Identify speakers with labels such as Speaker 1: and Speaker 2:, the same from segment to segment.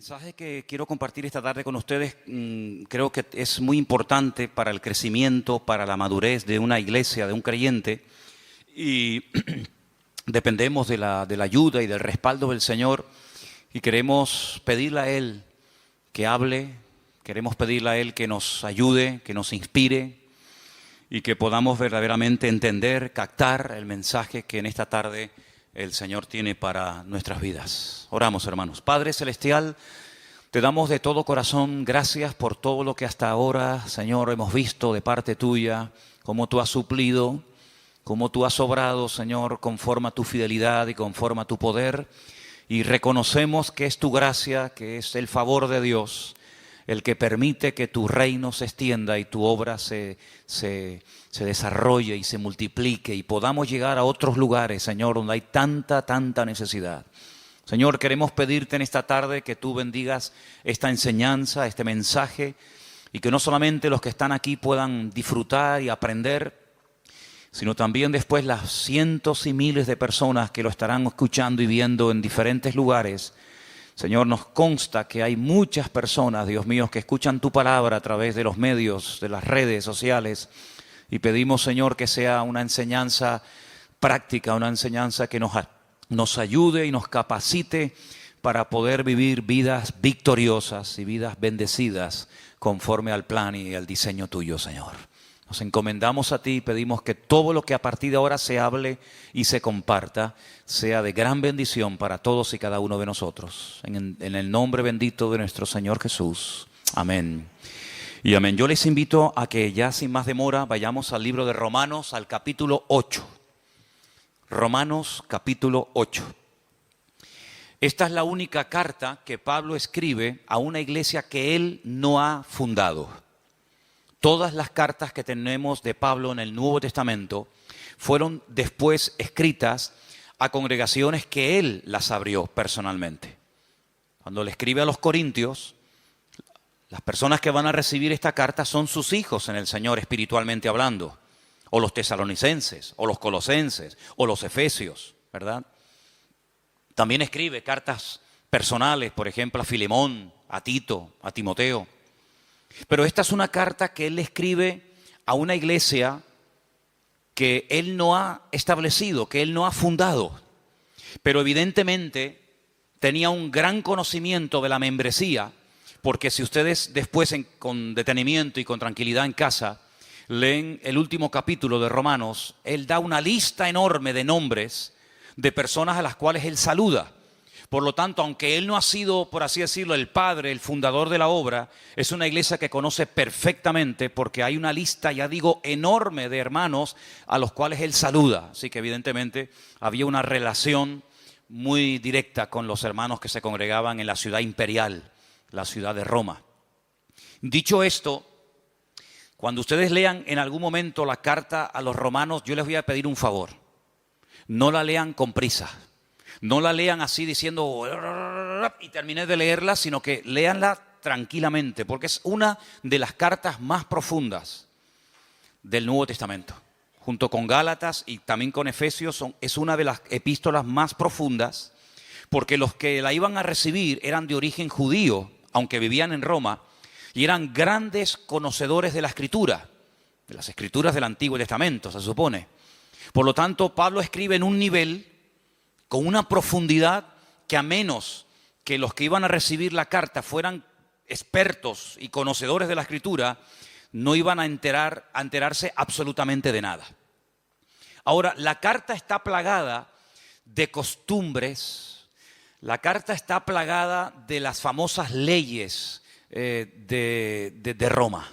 Speaker 1: mensaje que quiero compartir esta tarde con ustedes creo que es muy importante para el crecimiento, para la madurez de una iglesia, de un creyente, y dependemos de la ayuda y del respaldo del Señor, y queremos pedirle a Él que hable, queremos pedirle a Él que nos ayude, que nos inspire, y que podamos verdaderamente entender, captar el mensaje que en esta tarde el Señor tiene para nuestras vidas. Oramos, hermanos. Padre Celestial, te damos de todo corazón gracias por todo lo que hasta ahora, Señor, hemos visto de parte tuya, cómo tú has suplido, cómo tú has obrado, Señor, conforme a tu fidelidad y conforme a tu poder. Y reconocemos que es tu gracia, que es el favor de Dios, el que permite que tu reino se extienda y tu obra se desarrolle y se multiplique y podamos llegar a otros lugares, Señor, donde hay tanta necesidad. Señor, queremos pedirte en esta tarde que tú bendigas esta enseñanza, este mensaje, y que no solamente los que están aquí puedan disfrutar y aprender, sino también después las cientos y miles de personas que lo estarán escuchando y viendo en diferentes lugares. Señor, nos consta que hay muchas personas, Dios mío, que escuchan tu palabra a través de los medios, de las redes sociales, y pedimos, Señor, que sea una enseñanza práctica, una enseñanza que nos ayude y nos capacite para poder vivir vidas victoriosas y vidas bendecidas conforme al plan y al diseño tuyo, Señor. Nos encomendamos a ti y pedimos que todo lo que a partir de ahora se hable y se comparta sea de gran bendición para todos y cada uno de nosotros. En el nombre bendito de nuestro Señor Jesús. Amén. Y amén. Yo les invito a que ya sin más demora vayamos al libro de Romanos, al capítulo 8. Romanos capítulo 8. Esta es la única carta que Pablo escribe a una iglesia que él no ha fundado. Todas las cartas que tenemos de Pablo en el Nuevo Testamento fueron después escritas a congregaciones que él las abrió personalmente. Cuando le escribe a los Corintios, las personas que van a recibir esta carta son sus hijos en el Señor espiritualmente hablando, o los tesalonicenses, o los colosenses, o los efesios, ¿verdad? También escribe cartas personales, por ejemplo, a Filemón, a Tito, a Timoteo. Pero esta es una carta que él le escribe a una iglesia que él no ha establecido, que él no ha fundado. Pero evidentemente tenía un gran conocimiento de la membresía, porque si ustedes después con detenimiento y con tranquilidad en casa leen el último capítulo de Romanos, él da una lista enorme de nombres de personas a las cuales él saluda. Por lo tanto, aunque él no ha sido, por así decirlo, el padre, el fundador de la obra, es una iglesia que conoce perfectamente porque hay una lista, ya digo, enorme de hermanos a los cuales él saluda. Así que evidentemente había una relación muy directa con los hermanos que se congregaban en la ciudad imperial, la ciudad de Roma. Dicho esto, cuando ustedes lean en algún momento la carta a los romanos, yo les voy a pedir un favor. No la lean con prisa. No la lean así diciendo y terminé de leerla, sino que léanla tranquilamente, porque es una de las cartas más profundas del Nuevo Testamento. Junto con Gálatas y también con Efesios es una de las epístolas más profundas, porque los que la iban a recibir eran de origen judío, aunque vivían en Roma, y eran grandes conocedores de la Escritura, de las Escrituras del Antiguo Testamento, se supone. Por lo tanto, Pablo escribe en un nivel con una profundidad que a menos que los que iban a recibir la carta fueran expertos y conocedores de la Escritura, no iban a enterarse absolutamente de nada. Ahora, la carta está plagada de costumbres, la carta está plagada de las famosas leyes de Roma.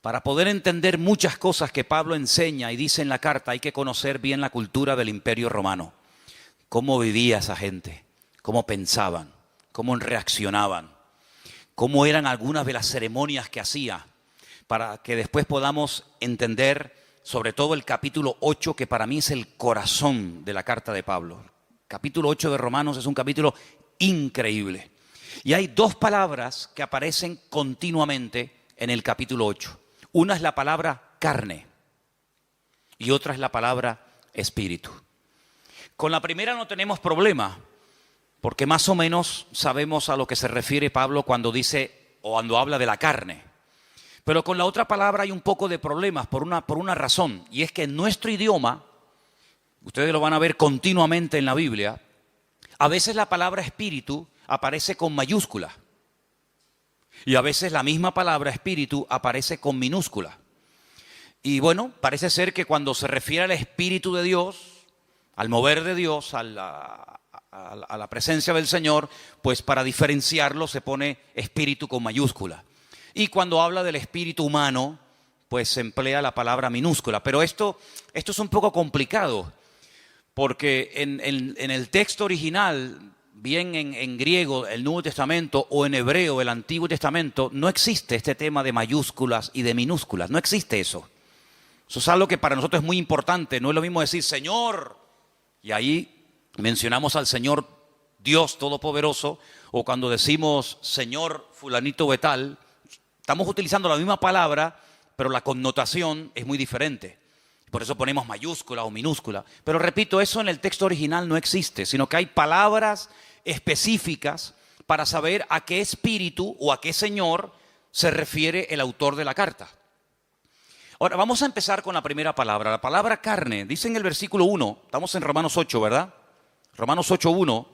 Speaker 1: Para poder entender muchas cosas que Pablo enseña y dice en la carta, hay que conocer bien la cultura del Imperio Romano. Cómo vivía esa gente, cómo pensaban, cómo reaccionaban, cómo eran algunas de las ceremonias que hacía, para que después podamos entender sobre todo el capítulo 8, que para mí es el corazón de la carta de Pablo. El capítulo 8 de Romanos es un capítulo increíble. Y hay dos palabras que aparecen continuamente en el capítulo 8. Una es la palabra carne y otra es la palabra espíritu. Con la primera no tenemos problema. porque más o menos sabemos a lo que se refiere Pablo cuando dice o cuando habla de la carne. Pero con la otra palabra hay un poco de problemas por una razón, y es que en nuestro idioma, ustedes lo van a ver continuamente en la Biblia, a veces la palabra espíritu aparece con mayúscula y a veces la misma palabra espíritu aparece con minúscula. Y bueno, parece ser que cuando se refiere al Espíritu de Dios, al mover de Dios, a la presencia del Señor, pues para diferenciarlo se pone espíritu con mayúscula. Y cuando habla del espíritu humano, pues se emplea la palabra minúscula. Pero esto es un poco complicado, porque en el texto original, bien en griego, el Nuevo Testamento, o en hebreo, el Antiguo Testamento, no existe este tema de mayúsculas y de minúsculas. No existe eso. Eso es algo que para nosotros es muy importante. No es lo mismo decir Señor, y ahí mencionamos al Señor Dios Todopoderoso, o cuando decimos Señor fulanito de tal, estamos utilizando la misma palabra, pero la connotación es muy diferente. Por eso ponemos mayúscula o minúscula. Pero repito, eso en el texto original no existe, sino que hay palabras específicas para saber a qué espíritu o a qué Señor se refiere el autor de la carta. Ahora, vamos a empezar con la primera palabra, la palabra carne. Dice en el versículo 1, estamos en Romanos 8, ¿verdad? Romanos 8:1.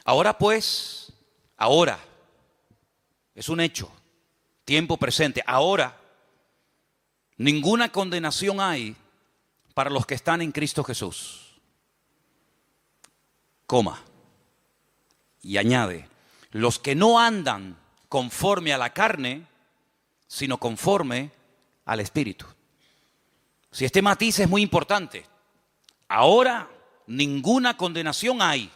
Speaker 1: Ahora pues, ahora, es un hecho, tiempo presente. Ahora, ninguna condenación hay para los que están en Cristo Jesús. Coma. Y añade, los que no andan conforme a la carne, sino conforme al Espíritu. Si este matiz es muy importante. Ahora ninguna condenación hay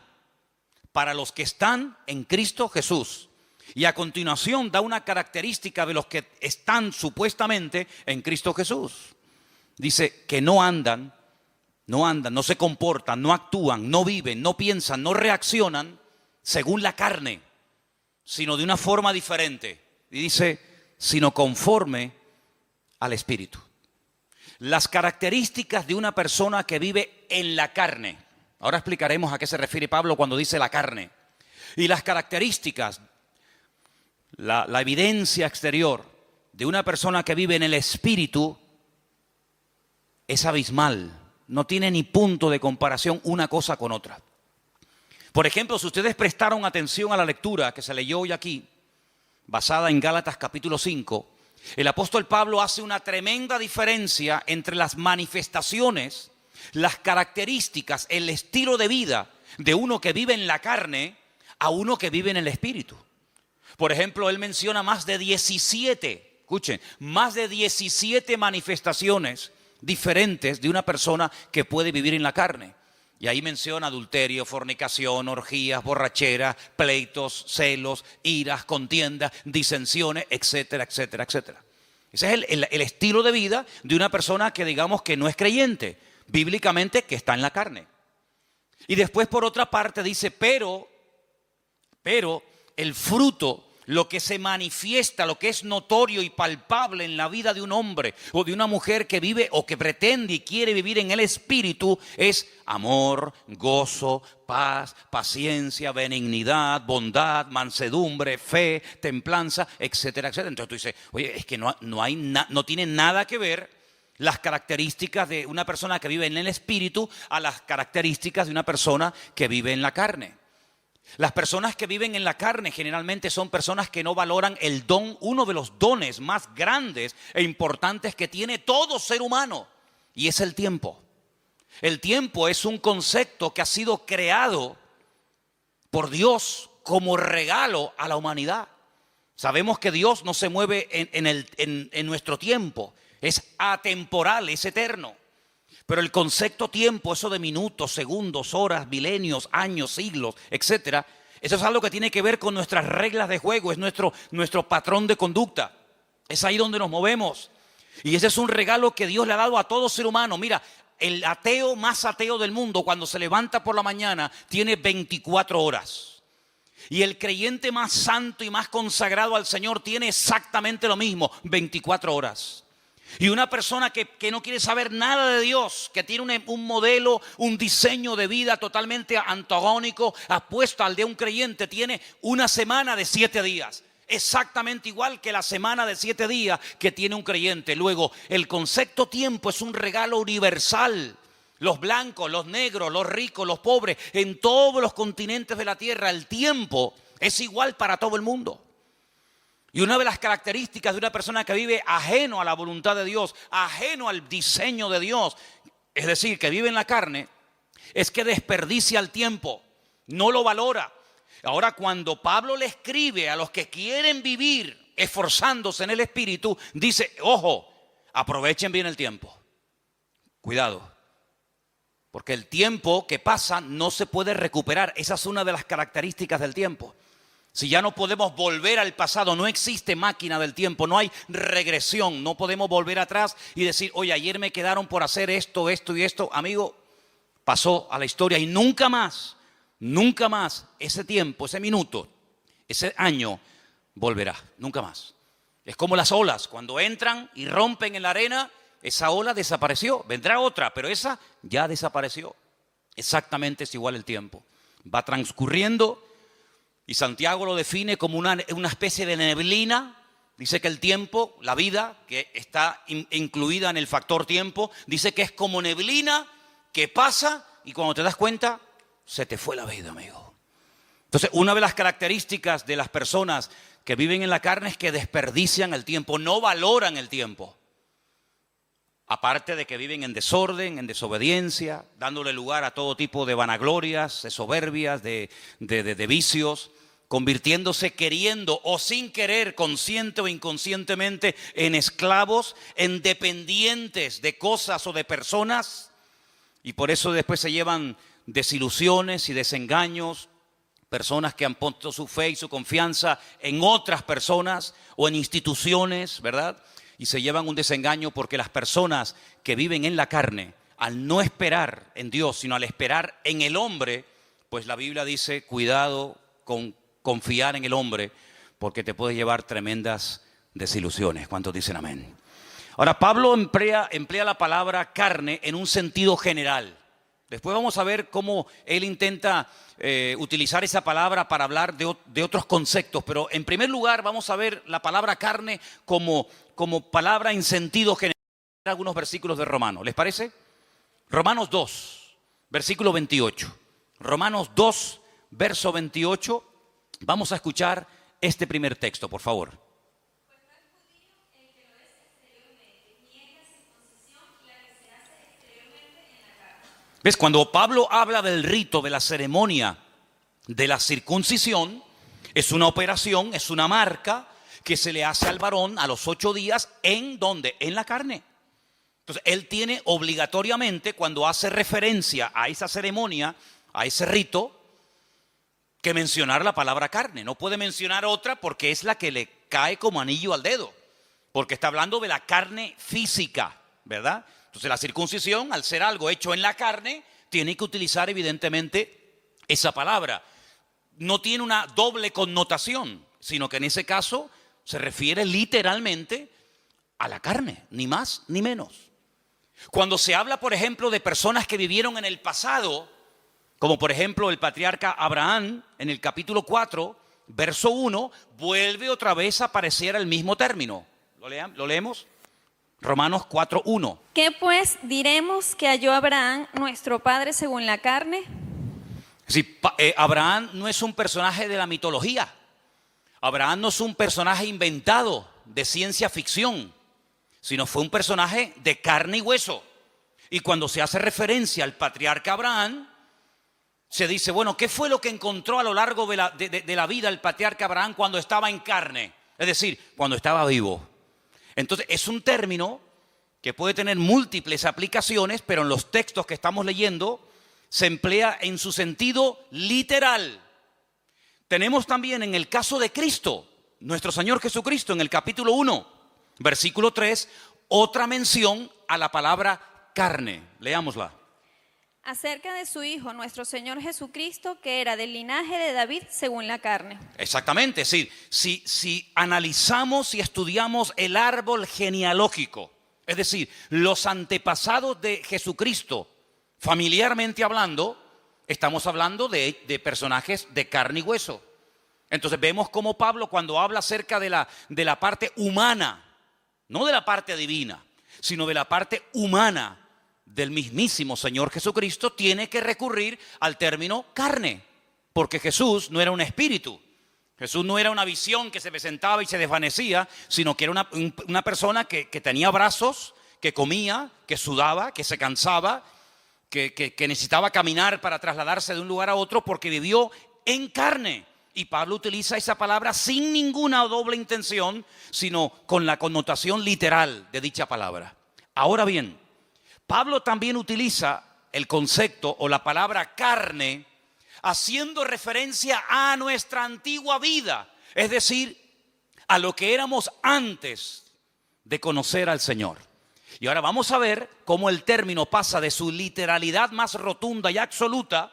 Speaker 1: para los que están en Cristo Jesús. Y a continuación da una característica de los que están supuestamente en Cristo Jesús. Dice que no andan, no se comportan, no actúan, no viven, no piensan, no reaccionan según la carne, sino de una forma diferente. Y dice, sino conforme al Espíritu. Las características de una persona que vive en la carne. Ahora explicaremos a qué se refiere Pablo cuando dice la carne. Y las características, la evidencia exterior de una persona que vive en el Espíritu es abismal. No tiene ni punto de comparación una cosa con otra. Por ejemplo, si ustedes prestaron atención a la lectura que se leyó hoy aquí, basada en Gálatas capítulo 5, el apóstol Pablo hace una tremenda diferencia entre las manifestaciones, las características, el estilo de vida de uno que vive en la carne a uno que vive en el Espíritu. Por ejemplo, él menciona más de 17, escuchen, más de 17 manifestaciones diferentes de una persona que puede vivir en la carne. Y ahí menciona adulterio, fornicación, orgías, borracheras, pleitos, celos, iras, contiendas, disensiones, etcétera, etcétera, etcétera. Ese es el estilo de vida de una persona que digamos que no es creyente, bíblicamente que está en la carne. Y después por otra parte dice, pero el fruto, lo que se manifiesta, lo que es notorio y palpable en la vida de un hombre o de una mujer que vive o que pretende y quiere vivir en el Espíritu es amor, gozo, paz, paciencia, benignidad, bondad, mansedumbre, fe, templanza, etcétera, etcétera. Entonces tú dices, oye, es que no tiene nada que ver las características de una persona que vive en el Espíritu a las características de una persona que vive en la carne. Las personas que viven en la carne generalmente son personas que no valoran el don, uno de los dones más grandes e importantes que tiene todo ser humano, y es el tiempo. El tiempo es un concepto que ha sido creado por Dios como regalo a la humanidad. Sabemos que Dios no se mueve en nuestro tiempo, es atemporal, es eterno. Pero el concepto tiempo, eso de minutos, segundos, horas, milenios, años, siglos, etcétera, eso es algo que tiene que ver con nuestras reglas de juego, es nuestro patrón de conducta. Es ahí donde nos movemos. Y ese es un regalo que Dios le ha dado a todo ser humano. Mira, el ateo más ateo del mundo, cuando se levanta por la mañana, tiene 24 horas. Y el creyente más santo y más consagrado al Señor tiene exactamente lo mismo, 24 horas. Y una persona que no quiere saber nada de Dios, que tiene un modelo, un diseño de vida totalmente antagónico, opuesto al de un creyente, tiene una semana de 7 días. Exactamente igual que la semana de 7 días que tiene un creyente. Luego, el concepto tiempo es un regalo universal. Los blancos, los negros, los ricos, los pobres, en todos los continentes de la tierra, el tiempo es igual para todo el mundo. Y una de las características de una persona que vive ajeno a la voluntad de Dios, ajeno al diseño de Dios, es decir, que vive en la carne, es que desperdicia el tiempo, no lo valora. Ahora, cuando Pablo le escribe a los que quieren vivir esforzándose en el Espíritu, dice, ojo, aprovechen bien el tiempo. Cuidado, porque el tiempo que pasa no se puede recuperar. Esa es una de las características del tiempo. Si ya no podemos volver al pasado, no existe máquina del tiempo, no hay regresión, no podemos volver atrás y decir, oye, ayer me quedaron por hacer esto, esto y esto. Amigo, pasó a la historia y nunca más ese tiempo, ese minuto, ese año volverá, nunca más. Es como las olas, cuando entran y rompen en la arena, esa ola desapareció, vendrá otra, pero esa ya desapareció. Exactamente es igual el tiempo, va transcurriendo. Y Santiago lo define como una especie de neblina. Dice que el tiempo, la vida, que está incluida en el factor tiempo, dice que es como neblina que pasa y cuando te das cuenta, se te fue la vida, amigo. Entonces, una de las características de las personas que viven en la carne es que desperdician el tiempo, no valoran el tiempo. Aparte de que viven en desorden, en desobediencia, dándole lugar a todo tipo de vanaglorias, de soberbias, de vicios, convirtiéndose queriendo o sin querer, consciente o inconscientemente, en esclavos, en dependientes de cosas o de personas. Y por eso después se llevan desilusiones y desengaños, personas que han puesto su fe y su confianza en otras personas o en instituciones, ¿verdad? Y se llevan un desengaño porque las personas que viven en la carne, al no esperar en Dios, sino al esperar en el hombre, pues la Biblia dice, cuidado con confiar en el hombre, porque te puede llevar tremendas desilusiones. ¿Cuántos dicen amén? Ahora, Pablo emplea la palabra carne en un sentido general. Después vamos a ver cómo él intenta utilizar esa palabra para hablar de otros conceptos. Pero en primer lugar vamos a ver la palabra carne como palabra en sentido general. Algunos versículos de Romanos, ¿les parece? Romanos 2, versículo 28. Romanos 2, verso 28. Vamos a escuchar este primer texto, por favor.
Speaker 2: Pues no es judío el que lo es exteriormente, ni es la circuncisión la que se hace exteriormente en la carne.
Speaker 1: ¿Ves? Cuando Pablo habla del rito, de la ceremonia de la circuncisión, es una operación, es una marca que se le hace al varón a los 8 días, ¿en dónde? En la carne. Entonces, él tiene obligatoriamente, cuando hace referencia a esa ceremonia, a ese rito, que mencionar la palabra carne. No puede mencionar otra porque es la que le cae como anillo al dedo, porque está hablando de la carne física, ¿verdad? Entonces la circuncisión, al ser algo hecho en la carne, tiene que utilizar evidentemente esa palabra. No tiene una doble connotación, sino que en ese caso se refiere literalmente a la carne, ni más ni menos. Cuando se habla, por ejemplo, de personas que vivieron en el pasado, como por ejemplo el patriarca Abraham, en el capítulo 4, verso 1, vuelve otra vez a aparecer el mismo término. ¿Lo leemos? Romanos 4, 1.
Speaker 2: ¿Qué pues diremos que halló Abraham, nuestro padre, según la carne?
Speaker 1: Sí, Abraham no es un personaje de la mitología. Abraham no es un personaje inventado de ciencia ficción, sino fue un personaje de carne y hueso. Y cuando se hace referencia al patriarca Abraham, se dice, bueno, ¿qué fue lo que encontró a lo largo de la vida el patriarca Abraham cuando estaba en carne? Es decir, cuando estaba vivo. Entonces, es un término que puede tener múltiples aplicaciones, pero en los textos que estamos leyendo se emplea en su sentido literal. Tenemos también en el caso de Cristo, nuestro Señor Jesucristo, en el capítulo 1, versículo 3, otra mención a la palabra carne. Leámosla.
Speaker 2: Acerca de su Hijo, nuestro Señor Jesucristo, que era del linaje de David según la carne.
Speaker 1: Exactamente, es decir, si analizamos y estudiamos el árbol genealógico Es decir, los antepasados de Jesucristo, familiarmente hablando, estamos hablando de personajes de carne y hueso. Entonces vemos cómo Pablo, cuando habla acerca de la parte humana, no de la parte divina, sino de la parte humana del mismísimo Señor Jesucristo, tiene que recurrir al término carne, porque Jesús no era un espíritu. Jesús no era una visión que se presentaba y se desvanecía, sino que era una persona que tenía brazos, que comía, que sudaba, que se cansaba, que necesitaba caminar para trasladarse de un lugar a otro porque vivió en carne. Y Pablo utiliza esa palabra sin ninguna doble intención, sino con la connotación literal de dicha palabra. Ahora bien, Pablo también utiliza el concepto o la palabra carne haciendo referencia a nuestra antigua vida, es decir, a lo que éramos antes de conocer al Señor. Y ahora vamos a ver cómo el término pasa de su literalidad más rotunda y absoluta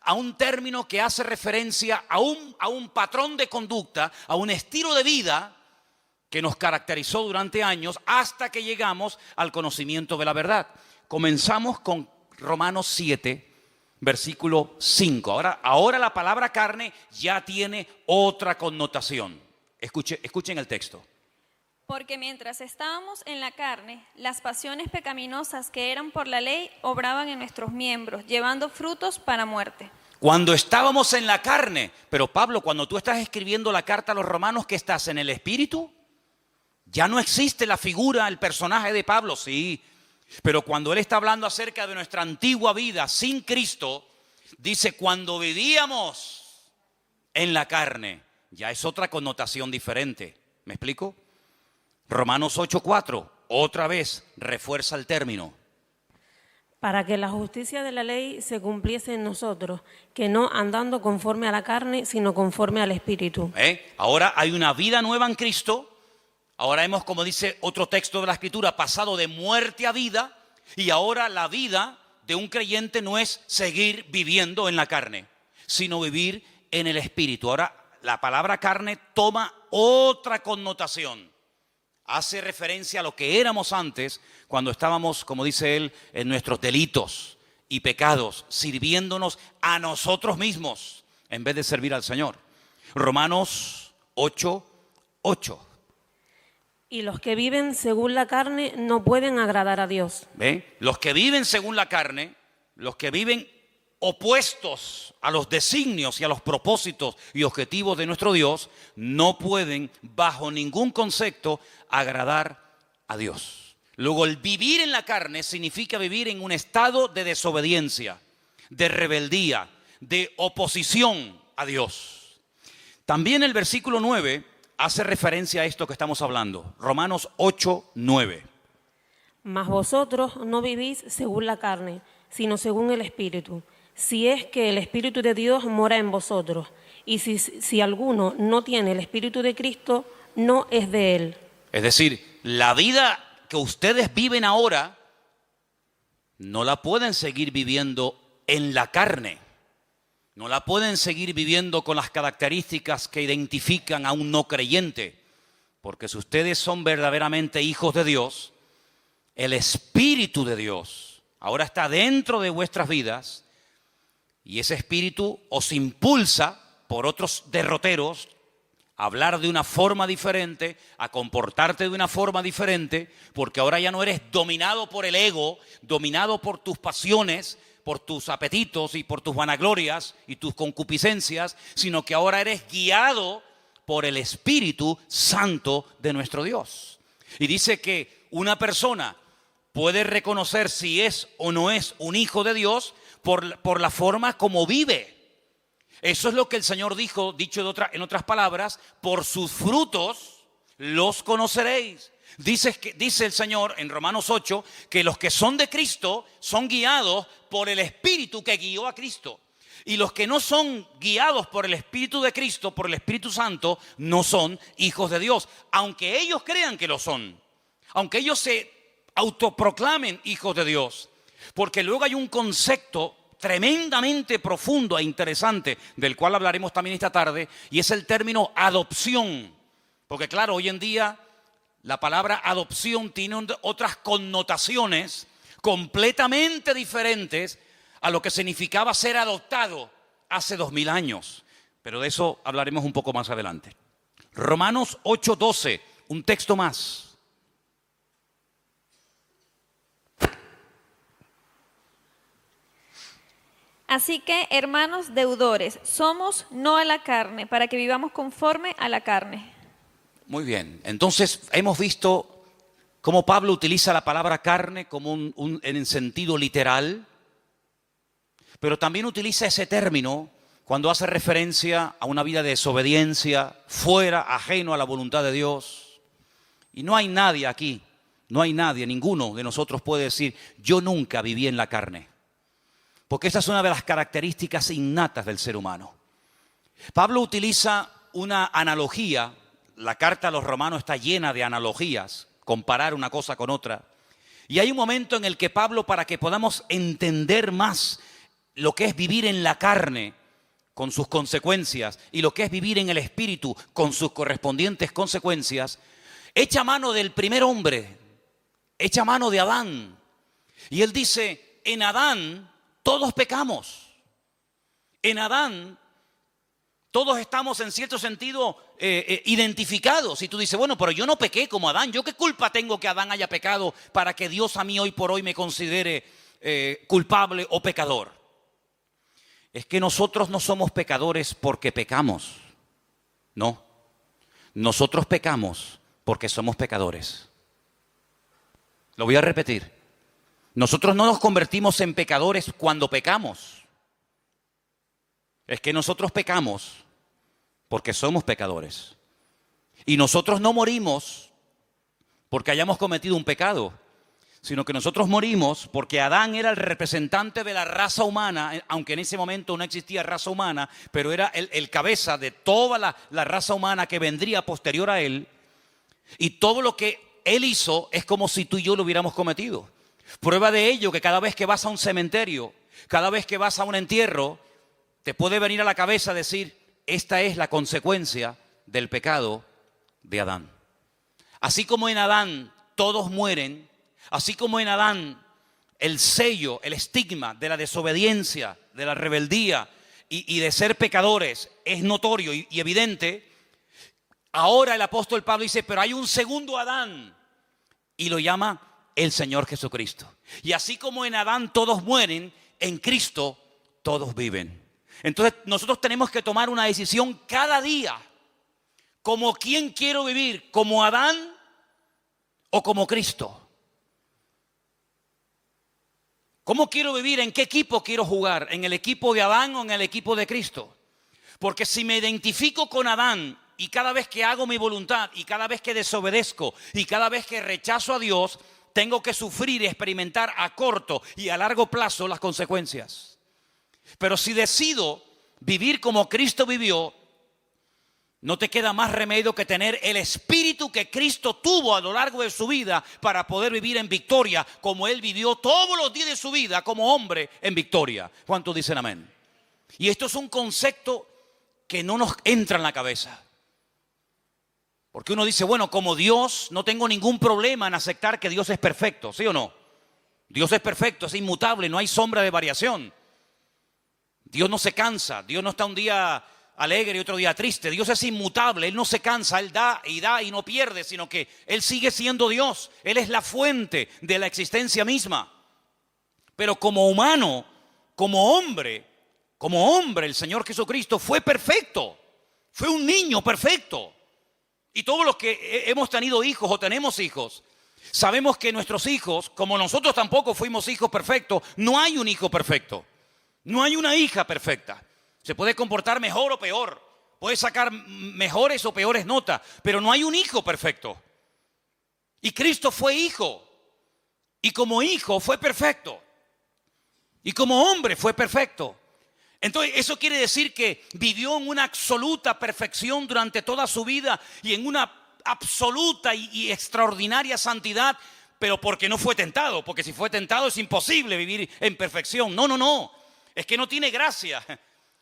Speaker 1: a un término que hace referencia a un patrón de conducta, a un estilo de vida que nos caracterizó durante años hasta que llegamos al conocimiento de la verdad. Comenzamos con Romanos 7, versículo 5. Ahora la palabra carne ya tiene otra connotación. Escuchen el texto.
Speaker 2: Porque mientras estábamos en la carne, las pasiones pecaminosas que eran por la ley obraban en nuestros miembros, llevando frutos para muerte.
Speaker 1: Cuando estábamos en la carne, pero Pablo, cuando tú estás escribiendo la carta a los romanos, ¿qué estás en el espíritu? Ya no existe la figura, el personaje de Pablo, sí. Pero cuando él está hablando acerca de nuestra antigua vida sin Cristo, dice cuando vivíamos en la carne, ya es otra connotación diferente. ¿Me explico? Romanos 8:4, otra vez refuerza el término.
Speaker 3: Para que la justicia de la ley se cumpliese en nosotros, que no andando conforme a la carne, sino conforme al Espíritu.
Speaker 1: Ahora hay una vida nueva en Cristo. Ahora hemos, como dice otro texto de la Escritura, pasado de muerte a vida. Y ahora la vida de un creyente no es seguir viviendo en la carne, sino vivir en el Espíritu. Ahora la palabra carne toma otra connotación. Hace referencia a lo que éramos antes cuando estábamos, como dice él, en nuestros delitos y pecados, sirviéndonos a nosotros mismos en vez de servir al Señor. Romanos 8:8.
Speaker 3: Y los que viven según la carne no pueden agradar a Dios.
Speaker 1: ¿Ve? Los que viven según la carne, los que viven opuestos a los designios y a los propósitos y objetivos de nuestro Dios, no pueden bajo ningún concepto agradar a Dios. Luego, el vivir en la carne significa vivir en un estado de desobediencia, de rebeldía, de oposición a Dios. También el versículo 9 hace referencia a esto que estamos hablando. Romanos 8:9.
Speaker 3: Mas vosotros no vivís según la carne, sino según el Espíritu, si es que el Espíritu de Dios mora en vosotros. Y si alguno no tiene el Espíritu de Cristo, no es de él.
Speaker 1: Es decir, la vida que ustedes viven ahora no la pueden seguir viviendo en la carne. No la pueden seguir viviendo con las características que identifican a un no creyente. Porque si ustedes son verdaderamente hijos de Dios, el Espíritu de Dios ahora está dentro de vuestras vidas y ese Espíritu os impulsa por otros derroteros a hablar de una forma diferente, a comportarte de una forma diferente, porque ahora ya no eres dominado por el ego, dominado por tus pasiones, por tus apetitos y por tus vanaglorias y tus concupiscencias, sino que ahora eres guiado por el Espíritu Santo de nuestro Dios. Y dice que una persona puede reconocer si es o no es un hijo de Dios por la forma como vive. Eso es lo que el Señor dijo, dicho en otras palabras, por sus frutos los conoceréis. Dice el Señor en Romanos 8 que los que son de Cristo son guiados por el Espíritu que guió a Cristo. Y los que no son guiados por el Espíritu de Cristo, por el Espíritu Santo, no son hijos de Dios. Aunque ellos crean que lo son. Aunque ellos se autoproclamen hijos de Dios. Porque luego hay un concepto tremendamente profundo e interesante, del cual hablaremos también esta tarde, y es el término adopción. Porque claro, hoy en día La palabra adopción tiene otras connotaciones completamente diferentes a lo que significaba ser adoptado hace 2000 años. Pero de eso hablaremos un poco más adelante. Romanos 8:12, un texto más.
Speaker 2: Así que, hermanos deudores, somos no a la carne, para que vivamos conforme a la carne.
Speaker 1: Muy bien, entonces hemos visto cómo Pablo utiliza la palabra carne como en sentido literal, pero también utiliza ese término cuando hace referencia a una vida de desobediencia, fuera, ajeno a la voluntad de Dios. Y no hay nadie aquí, no hay nadie, ninguno de nosotros puede decir, yo nunca viví en la carne. Porque esa es una de las características innatas del ser humano. Pablo utiliza una analogía, la carta a los Romanos está llena de analogías, comparar una cosa con otra. Y hay un momento en el que Pablo, para que podamos entender más lo que es vivir en la carne con sus consecuencias y lo que es vivir en el espíritu con sus correspondientes consecuencias, echa mano del primer hombre, echa mano de Adán. Y él dice, en Adán todos pecamos. En Adán todos estamos en cierto sentido identificados. Y tú dices, bueno, pero yo no pequé como Adán. ¿Yo qué culpa tengo que Adán haya pecado para que Dios a mí hoy por hoy me considere culpable o pecador? Es que nosotros no somos pecadores porque pecamos. No. Nosotros pecamos porque somos pecadores. Lo voy a repetir. Nosotros no nos convertimos en pecadores cuando pecamos. Es que nosotros pecamos porque somos pecadores. Y nosotros no morimos porque hayamos cometido un pecado, sino que nosotros morimos porque Adán era el representante de la raza humana, aunque en ese momento no existía raza humana, pero era el cabeza de toda la raza humana que vendría posterior a él. Y todo lo que él hizo es como si tú y yo lo hubiéramos cometido. Prueba de ello que cada vez que vas a un cementerio, cada vez que vas a un entierro, te puede venir a la cabeza decir, esta es la consecuencia del pecado de Adán. Así como en Adán todos mueren, así como en Adán el sello, el estigma de la desobediencia, de la rebeldía y de ser pecadores es notorio y evidente, ahora el apóstol Pablo dice, pero hay un segundo Adán y lo llama el Señor Jesucristo. Y así como en Adán todos mueren, en Cristo todos viven. Entonces nosotros tenemos que tomar una decisión cada día. ¿Como quién quiero vivir? ¿Como Adán o como Cristo? ¿Cómo quiero vivir? ¿En qué equipo quiero jugar? ¿En el equipo de Adán o en el equipo de Cristo? Porque si me identifico con Adán y cada vez que hago mi voluntad y cada vez que desobedezco y cada vez que rechazo a Dios, tengo que sufrir y experimentar a corto y a largo plazo las consecuencias. Pero si decido vivir como Cristo vivió, no te queda más remedio que tener el espíritu que Cristo tuvo a lo largo de su vida para poder vivir en victoria, como Él vivió todos los días de su vida como hombre en victoria. ¿Cuántos dicen amén? Y esto es un concepto que no nos entra en la cabeza. Porque uno dice, bueno, como Dios, no tengo ningún problema en aceptar que Dios es perfecto, ¿sí o no? Dios es perfecto, es inmutable, no hay sombra de variación. Dios no se cansa, Dios no está un día alegre y otro día triste. Dios es inmutable, Él no se cansa, Él da y no pierde, sino que Él sigue siendo Dios. Él es la fuente de la existencia misma. Pero como humano, como hombre, el Señor Jesucristo fue perfecto. Fue un niño perfecto. Y todos los que hemos tenido hijos o tenemos hijos, sabemos que nuestros hijos, como nosotros tampoco fuimos hijos perfectos, no hay un hijo perfecto. No hay una hija perfecta. Se puede comportar mejor o peor. Puede sacar mejores o peores notas. Pero no hay un hijo perfecto. Y Cristo fue hijo. Y como hijo fue perfecto. Y como hombre fue perfecto. Entonces eso quiere decir que vivió en una absoluta perfección durante toda su vida. Y en una absoluta y extraordinaria santidad. Pero porque no fue tentado. Porque si fue tentado es imposible vivir en perfección. No. Es que no tiene gracia.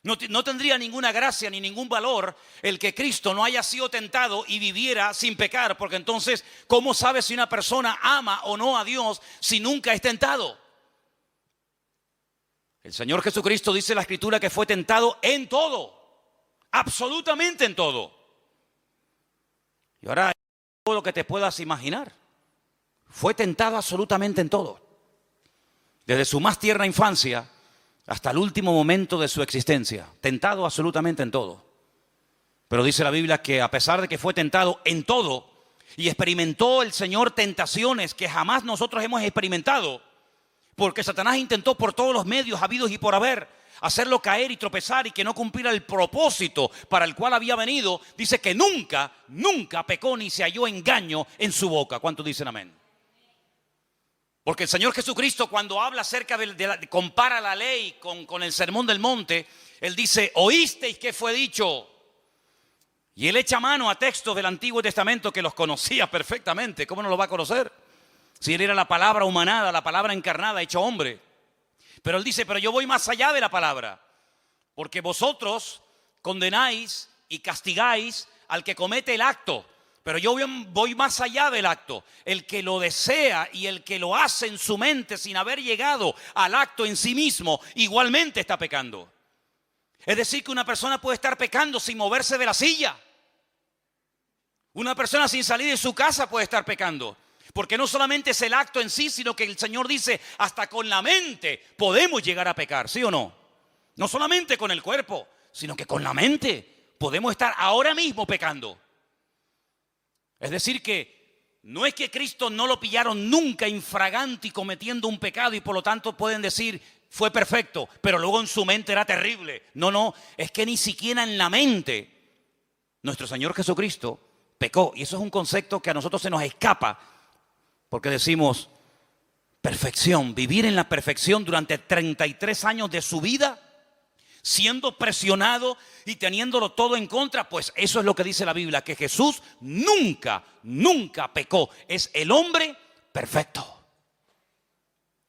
Speaker 1: No tendría ninguna gracia ni ningún valor el que Cristo no haya sido tentado y viviera sin pecar, porque entonces, ¿cómo sabe si una persona ama o no a Dios si nunca es tentado? El Señor Jesucristo dice en la Escritura que fue tentado en todo, absolutamente en todo. Y ahora, todo lo que te puedas imaginar, fue tentado absolutamente en todo. Desde su más tierna infancia hasta el último momento de su existencia, tentado absolutamente en todo. Pero dice la Biblia que a pesar de que fue tentado en todo y experimentó el Señor tentaciones que jamás nosotros hemos experimentado, porque Satanás intentó por todos los medios habidos y por haber hacerlo caer y tropezar y que no cumpliera el propósito para el cual había venido, dice que nunca pecó ni se halló engaño en su boca. ¿Cuántos dicen amén? Porque el Señor Jesucristo, cuando habla acerca compara la ley con el sermón del monte, Él dice, oísteis que fue dicho. Y Él echa mano a textos del Antiguo Testamento que los conocía perfectamente. ¿Cómo no lo va a conocer? Si Él era la palabra humanada, la palabra encarnada, hecho hombre. Pero Él dice, pero yo voy más allá de la palabra. Porque vosotros condenáis y castigáis al que comete el acto. Pero yo voy más allá del acto. El que lo desea y el que lo hace en su mente sin haber llegado al acto en sí mismo, igualmente está pecando. Es decir, que una persona puede estar pecando sin moverse de la silla. Una persona sin salir de su casa puede estar pecando. Porque no solamente es el acto en sí, sino que el Señor dice, hasta con la mente podemos llegar a pecar, ¿sí o no? No solamente con el cuerpo, sino que con la mente podemos estar ahora mismo pecando. Es decir que no es que Cristo no lo pillaron nunca infragante y cometiendo un pecado y por lo tanto pueden decir fue perfecto, pero luego en su mente era terrible. No, es que ni siquiera en la mente nuestro Señor Jesucristo pecó. Y eso es un concepto que a nosotros se nos escapa porque decimos perfección, vivir en la perfección durante 33 años de su vida, siendo presionado y teniéndolo todo en contra, pues eso es lo que dice la Biblia, que Jesús nunca pecó. Es el hombre perfecto.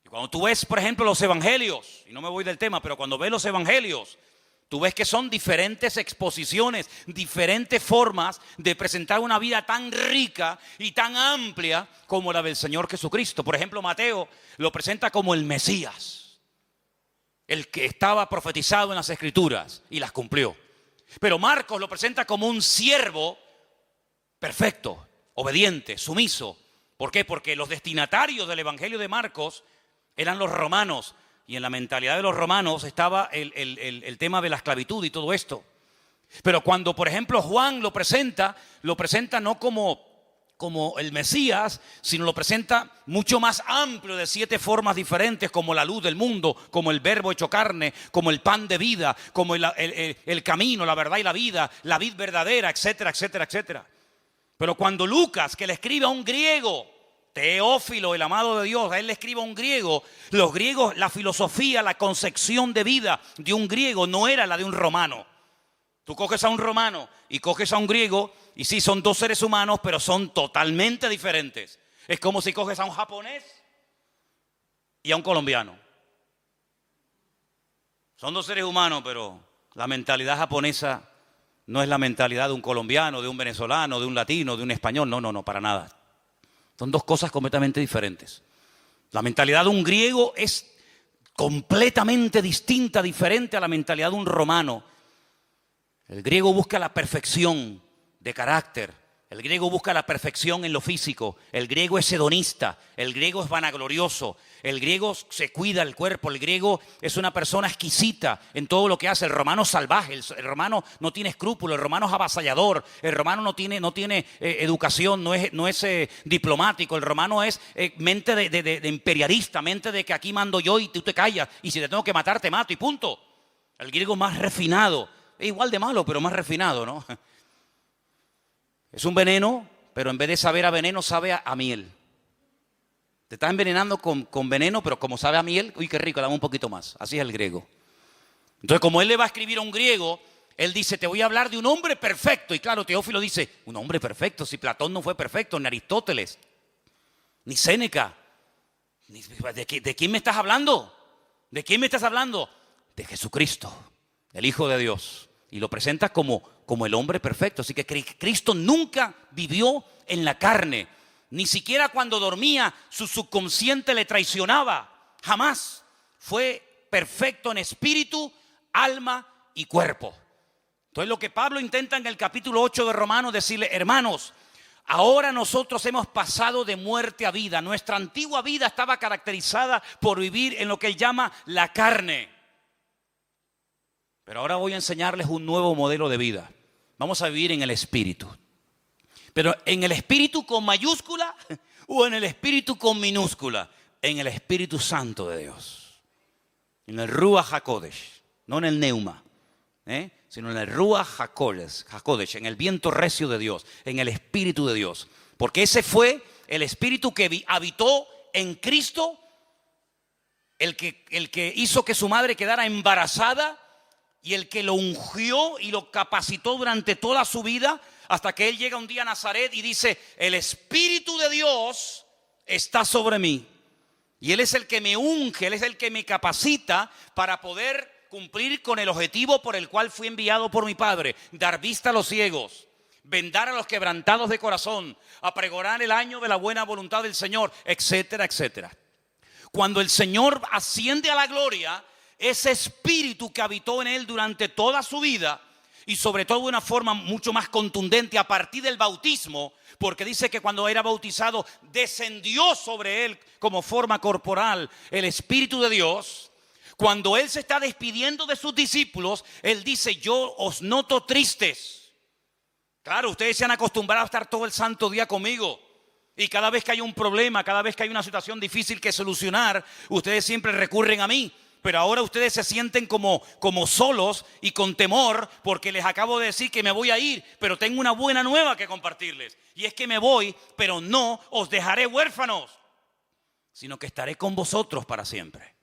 Speaker 1: Y cuando tú ves, por ejemplo, los evangelios, y no me voy del tema, pero cuando ves los evangelios, tú ves que son diferentes exposiciones, diferentes formas de presentar una vida tan rica y tan amplia como la del Señor Jesucristo. Por ejemplo, Mateo lo presenta como el Mesías, el que estaba profetizado en las Escrituras y las cumplió. Pero Marcos lo presenta como un siervo perfecto, obediente, sumiso. ¿Por qué? Porque los destinatarios del Evangelio de Marcos eran los romanos. Y en la mentalidad de los romanos estaba el tema de la esclavitud y todo esto. Pero cuando, por ejemplo, Juan lo presenta no como el Mesías, sino lo presenta mucho más amplio, de 7 formas diferentes, como la luz del mundo, como el verbo hecho carne, como el pan de vida, como el camino, la verdad y la vida, la vid verdadera, etcétera, etcétera, etcétera. Pero cuando Lucas, que le escribe a un griego, Teófilo, el amado de Dios, a él le escribe a un griego. Los griegos, la filosofía, la concepción de vida de un griego no era la de un romano. Tú coges a un romano y coges a un griego y sí, son 2 seres humanos, pero son totalmente diferentes. Es como si coges a un japonés y a un colombiano. Son 2 seres humanos, pero la mentalidad japonesa no es la mentalidad de un colombiano, de un venezolano, de un latino, de un español. No, para nada. Son 2 cosas completamente diferentes. La mentalidad de un griego es completamente distinta, diferente a la mentalidad de un romano. El griego busca la perfección de carácter. El griego busca la perfección en lo físico. El griego es hedonista. El griego es vanaglorioso. El griego se cuida el cuerpo. El griego es una persona exquisita en todo lo que hace. El romano es salvaje. El romano no tiene escrúpulos. El romano es avasallador. El romano no tiene educación. No es diplomático. El romano es mente de imperialista. Mente de que aquí mando yo y tú te callas. Y si te tengo que matar, te mato y punto. El griego más refinado. Es igual de malo, pero más refinado, ¿no? Es un veneno, pero en vez de saber a veneno, sabe a miel. Te está envenenando con veneno, pero como sabe a miel, uy, qué rico, dame un poquito más. Así es el griego. Entonces, como él le va a escribir a un griego, él dice, te voy a hablar de un hombre perfecto. Y claro, Teófilo dice, un hombre perfecto, si Platón no fue perfecto, ni Aristóteles, ni Séneca. ¿De quién me estás hablando? ¿De quién me estás hablando? De Jesucristo. el Hijo de Dios, y lo presenta como el hombre perfecto. Así que Cristo nunca vivió en la carne, ni siquiera cuando dormía su subconsciente le traicionaba, jamás. Fue perfecto en espíritu, alma y cuerpo. Entonces lo que Pablo intenta en el capítulo 8 de Romanos decirle: hermanos, ahora nosotros hemos pasado de muerte a vida. Nuestra antigua vida estaba caracterizada por vivir en lo que él llama la carne. Pero ahora voy a enseñarles un nuevo modelo de vida. Vamos a vivir en el Espíritu. Pero en el Espíritu con mayúscula o en el Espíritu con minúscula. En el Espíritu Santo de Dios. En el Ruach HaKodesh. No en el Neuma. Sino en el Ruach HaKodesh. En el viento recio de Dios. En el Espíritu de Dios. Porque ese fue el Espíritu que habitó en Cristo. El que hizo que su madre quedara embarazada. Y el que lo ungió y lo capacitó durante toda su vida, hasta que él llega un día a Nazaret y dice: el Espíritu de Dios está sobre mí. Y él es el que me unge, él es el que me capacita para poder cumplir con el objetivo por el cual fui enviado por mi Padre: dar vista a los ciegos, vendar a los quebrantados de corazón, a pregonar el año de la buena voluntad del Señor, etcétera, etcétera. Cuando el Señor asciende a la gloria, ese espíritu que habitó en él durante toda su vida, y sobre todo de una forma mucho más contundente a partir del bautismo, porque dice que cuando era bautizado descendió sobre él como forma corporal el Espíritu de Dios. Cuando él se está despidiendo de sus discípulos, él dice: yo os noto tristes. Claro, ustedes se han acostumbrado a estar todo el santo día conmigo. Y cada vez que hay un problema, cada vez que hay una situación difícil que solucionar, ustedes siempre recurren a mí. Pero ahora ustedes se sienten como solos y con temor, porque les acabo de decir que me voy a ir, pero tengo una buena nueva que compartirles. Y es que me voy, pero no os dejaré huérfanos, sino que estaré con vosotros para siempre.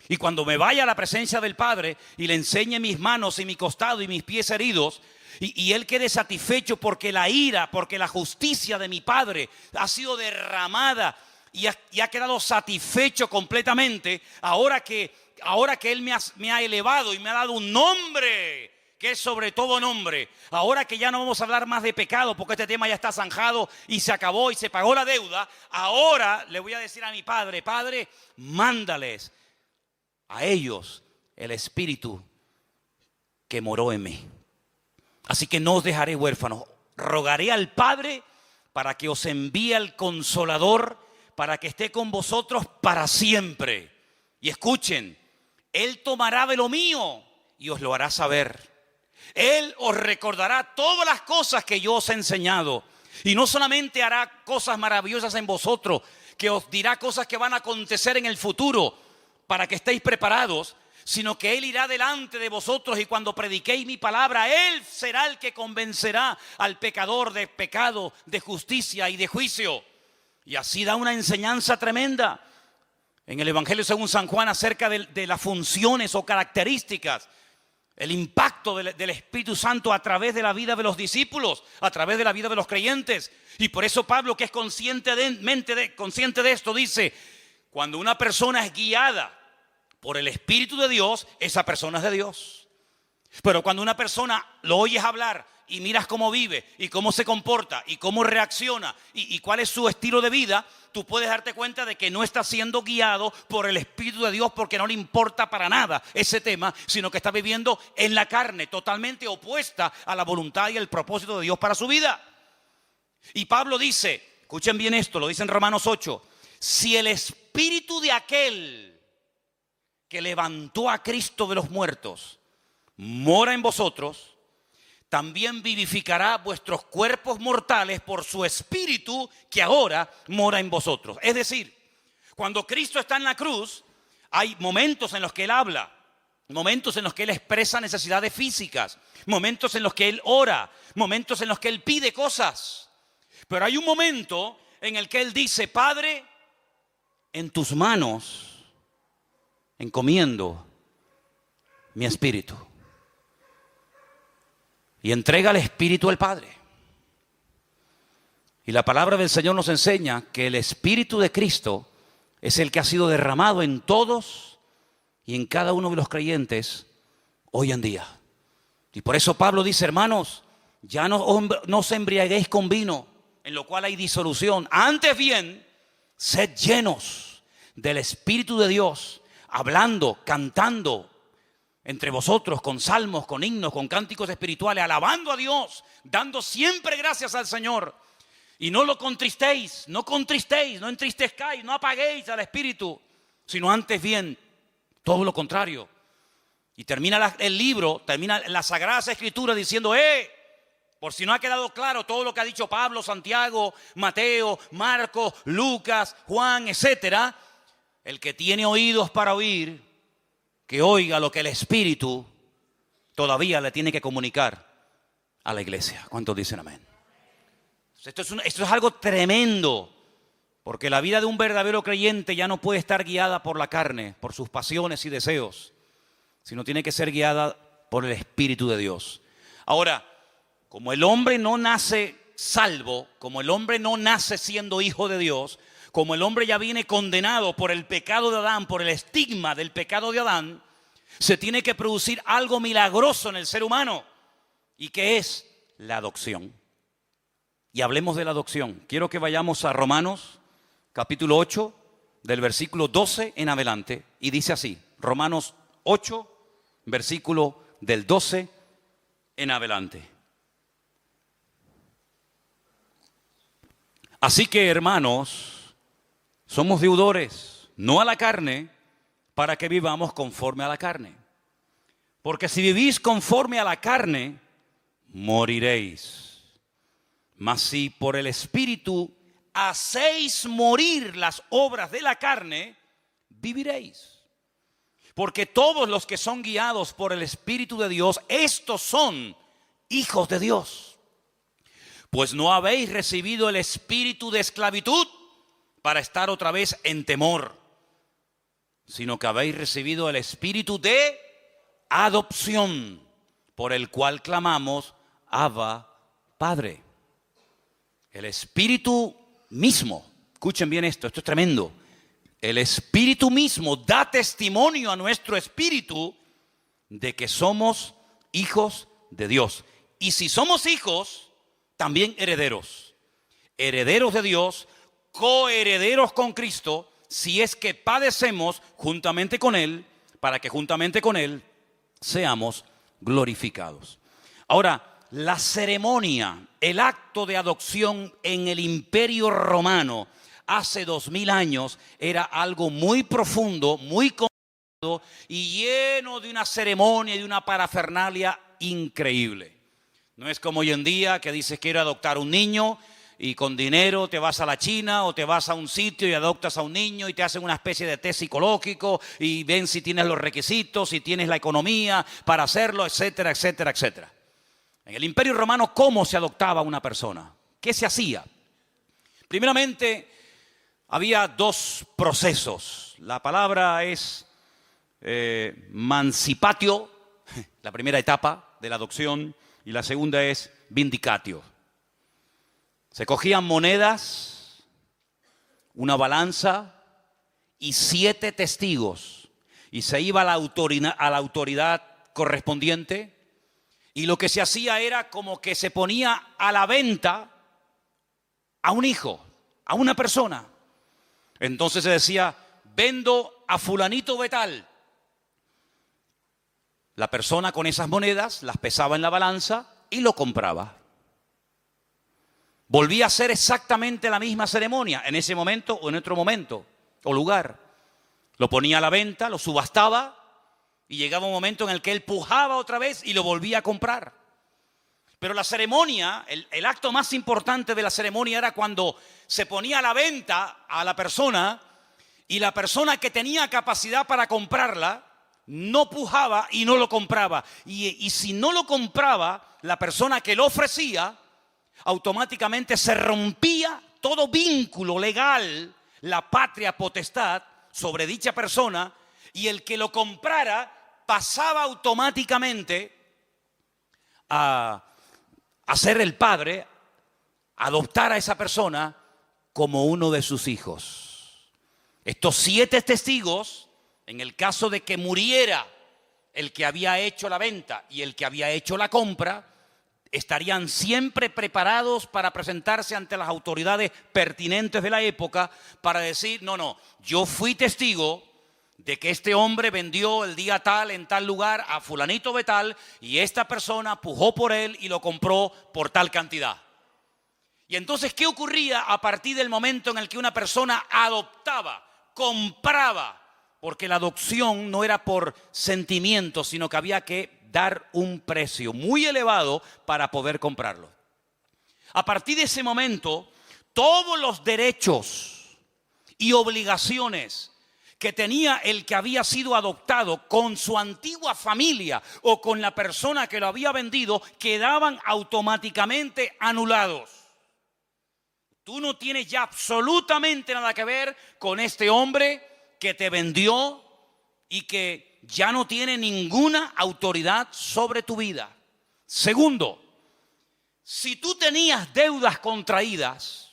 Speaker 1: Y cuando me vaya a la presencia del Padre y le enseñe mis manos y mi costado y mis pies heridos, y él quede satisfecho porque la ira, porque la justicia de mi Padre ha sido derramada y ha quedado satisfecho completamente, ahora que él me ha elevado y me ha dado un nombre que es sobre todo nombre. Ahora que ya no vamos a hablar más de pecado, porque este tema ya está zanjado y se acabó y se pagó la deuda. Ahora le voy a decir a mi Padre: Padre, mándales a ellos el Espíritu que moró en mí. Así que no os dejaré huérfanos. Rogaré al Padre para que os envíe al Consolador, para que esté con vosotros para siempre. Y escuchen: Él tomará de lo mío y os lo hará saber. Él os recordará todas las cosas que yo os he enseñado. Y no solamente hará cosas maravillosas en vosotros, que os dirá cosas que van a acontecer en el futuro para que estéis preparados, sino que Él irá delante de vosotros, y cuando prediquéis mi palabra, Él será el que convencerá al pecador de pecado, de justicia y de juicio. Y así da una enseñanza tremenda en el Evangelio según San Juan acerca de las funciones o características, el impacto del Espíritu Santo a través de la vida de los discípulos, a través de la vida de los creyentes. Y por eso Pablo, que es consciente de esto, dice: cuando una persona es guiada por el Espíritu de Dios, esa persona es de Dios. Pero cuando una persona lo oyes hablar y miras cómo vive y cómo se comporta y cómo reacciona y cuál es su estilo de vida, tú puedes darte cuenta de que no está siendo guiado por el Espíritu de Dios, porque no le importa para nada ese tema, sino que está viviendo en la carne, totalmente opuesta a la voluntad y el propósito de Dios para su vida. Y Pablo dice, escuchen bien esto, lo dice en Romanos 8: si el Espíritu de aquel que levantó a Cristo de los muertos mora en vosotros, también vivificará vuestros cuerpos mortales por su Espíritu que ahora mora en vosotros. Es decir, cuando Cristo está en la cruz, hay momentos en los que Él habla, momentos en los que Él expresa necesidades físicas, momentos en los que Él ora, momentos en los que Él pide cosas. Pero hay un momento en el que Él dice: Padre, en tus manos encomiendo mi espíritu. Y entrega el Espíritu al Padre. Y la palabra del Señor nos enseña que el Espíritu de Cristo es el que ha sido derramado en todos y en cada uno de los creyentes hoy en día. Y por eso Pablo dice, hermanos, ya no os embriaguéis con vino, en lo cual hay disolución. Antes bien, sed llenos del Espíritu de Dios, hablando, cantando entre vosotros con salmos, con himnos, con cánticos espirituales, alabando a Dios, dando siempre gracias al Señor. Y no lo contristéis, no entristezcáis, no apaguéis al Espíritu, sino antes bien, todo lo contrario. Y termina el libro, termina las Sagradas Escrituras diciendo, por si no ha quedado claro todo lo que ha dicho Pablo, Santiago, Mateo, Marcos, Lucas, Juan, etcétera, el que tiene oídos para oír, que oiga lo que el Espíritu todavía le tiene que comunicar a la iglesia. ¿Cuántos dicen amén? Esto es algo tremendo, porque la vida de un verdadero creyente ya no puede estar guiada por la carne, por sus pasiones y deseos, sino tiene que ser guiada por el Espíritu de Dios. Ahora, como el hombre no nace salvo, como el hombre no nace siendo hijo de Dios, como el hombre ya viene condenado por el pecado de Adán, por el estigma del pecado de Adán, se tiene que producir algo milagroso en el ser humano, y que es la adopción. Y hablemos de la adopción. Quiero que vayamos a Romanos, capítulo 8, del versículo 12 en adelante, y dice así, Romanos 8, versículo del 12 en adelante. Así que, hermanos, somos deudores, no a la carne, para que vivamos conforme a la carne. Porque si vivís conforme a la carne, moriréis. Mas si por el Espíritu hacéis morir las obras de la carne, viviréis. Porque todos los que son guiados por el Espíritu de Dios, estos son hijos de Dios. Pues no habéis recibido el espíritu de esclavitud para estar otra vez en temor, sino que habéis recibido el espíritu de adopción, por el cual clamamos, Abba, Padre. El Espíritu mismo, escuchen bien esto es tremendo. El Espíritu mismo da testimonio a nuestro espíritu de que somos hijos de Dios. Y si somos hijos, también herederos. Herederos de Dios, coherederos con Cristo, si es que padecemos juntamente con Él, para que juntamente con Él seamos glorificados. Ahora, la ceremonia, el acto de adopción en el Imperio Romano hace 2000 años era algo muy profundo, muy complicado y lleno de una ceremonia y de una parafernalia increíble. No es como hoy en día que dices quiero adoptar un niño y con dinero te vas a la China o te vas a un sitio y adoptas a un niño y te hacen una especie de test psicológico y ven si tienes los requisitos, si tienes la economía para hacerlo, etcétera, etcétera, etcétera. En el Imperio Romano, ¿cómo se adoptaba una persona? ¿Qué se hacía? Primeramente, había dos procesos. La palabra es mancipatio, la primera etapa de la adopción, y la segunda es vindicatio. Se cogían monedas, una balanza y 7 testigos, y se iba a la autoridad correspondiente, y lo que se hacía era como que se ponía a la venta a un hijo, a una persona. Entonces se decía, vendo a fulanito de tal. La persona con esas monedas las pesaba en la balanza y lo compraba. Volvía a hacer exactamente la misma ceremonia en ese momento o en otro momento o lugar. Lo ponía a la venta, lo subastaba y llegaba un momento en el que él pujaba otra vez y lo volvía a comprar. Pero la ceremonia, el acto más importante de la ceremonia era cuando se ponía a la venta a la persona y la persona que tenía capacidad para comprarla no pujaba y no lo compraba. Y si no lo compraba, la persona que lo ofrecía, automáticamente se rompía todo vínculo legal, la patria potestad sobre dicha persona, y el que lo comprara pasaba automáticamente a ser el padre, adoptar a esa persona como uno de sus hijos. Estos 7 testigos, en el caso de que muriera el que había hecho la venta y el que había hecho la compra, estarían siempre preparados para presentarse ante las autoridades pertinentes de la época para decir, no, yo fui testigo de que este hombre vendió el día tal en tal lugar a fulanito de tal y esta persona pujó por él y lo compró por tal cantidad. Y entonces, ¿qué ocurría a partir del momento en el que una persona adoptaba, compraba? Porque la adopción no era por sentimiento, sino que había que dar un precio muy elevado para poder comprarlo. A partir de ese momento, todos los derechos y obligaciones que tenía el que había sido adoptado con su antigua familia o con la persona que lo había vendido, quedaban automáticamente anulados. Tú no tienes ya absolutamente nada que ver con este hombre que te vendió y que ya no tiene ninguna autoridad sobre tu vida. Segundo, si tú tenías deudas contraídas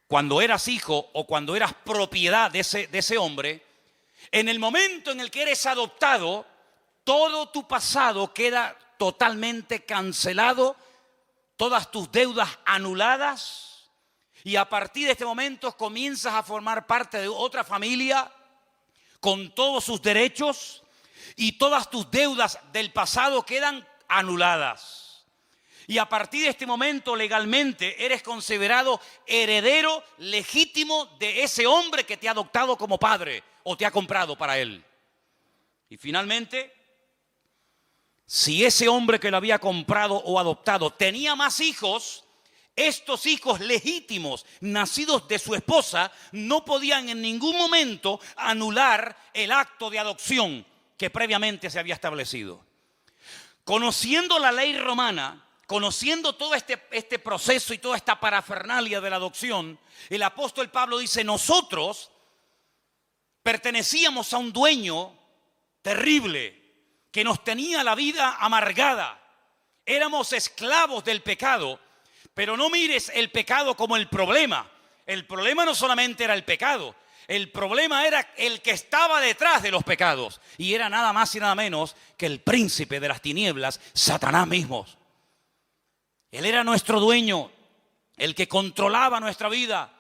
Speaker 1: cuando eras hijo o cuando eras propiedad de ese hombre, en el momento en el que eres adoptado, todo tu pasado queda totalmente cancelado, todas tus deudas anuladas, y a partir de este momento comienzas a formar parte de otra familia con todos sus derechos y todas tus deudas del pasado quedan anuladas. Y a partir de este momento legalmente eres considerado heredero legítimo de ese hombre que te ha adoptado como padre o te ha comprado para él. Y finalmente, si ese hombre que lo había comprado o adoptado tenía más hijos, estos hijos legítimos, nacidos de su esposa, no podían en ningún momento anular el acto de adopción que previamente se había establecido. Conociendo la ley romana, conociendo todo este proceso y toda esta parafernalia de la adopción, el apóstol Pablo dice, nosotros pertenecíamos a un dueño terrible que nos tenía la vida amargada. Éramos esclavos del pecado. Pero no mires el pecado como el problema. El problema no solamente era el pecado. El problema era el que estaba detrás de los pecados. Y era nada más y nada menos que el príncipe de las tinieblas, Satanás mismo. Él era nuestro dueño, el que controlaba nuestra vida,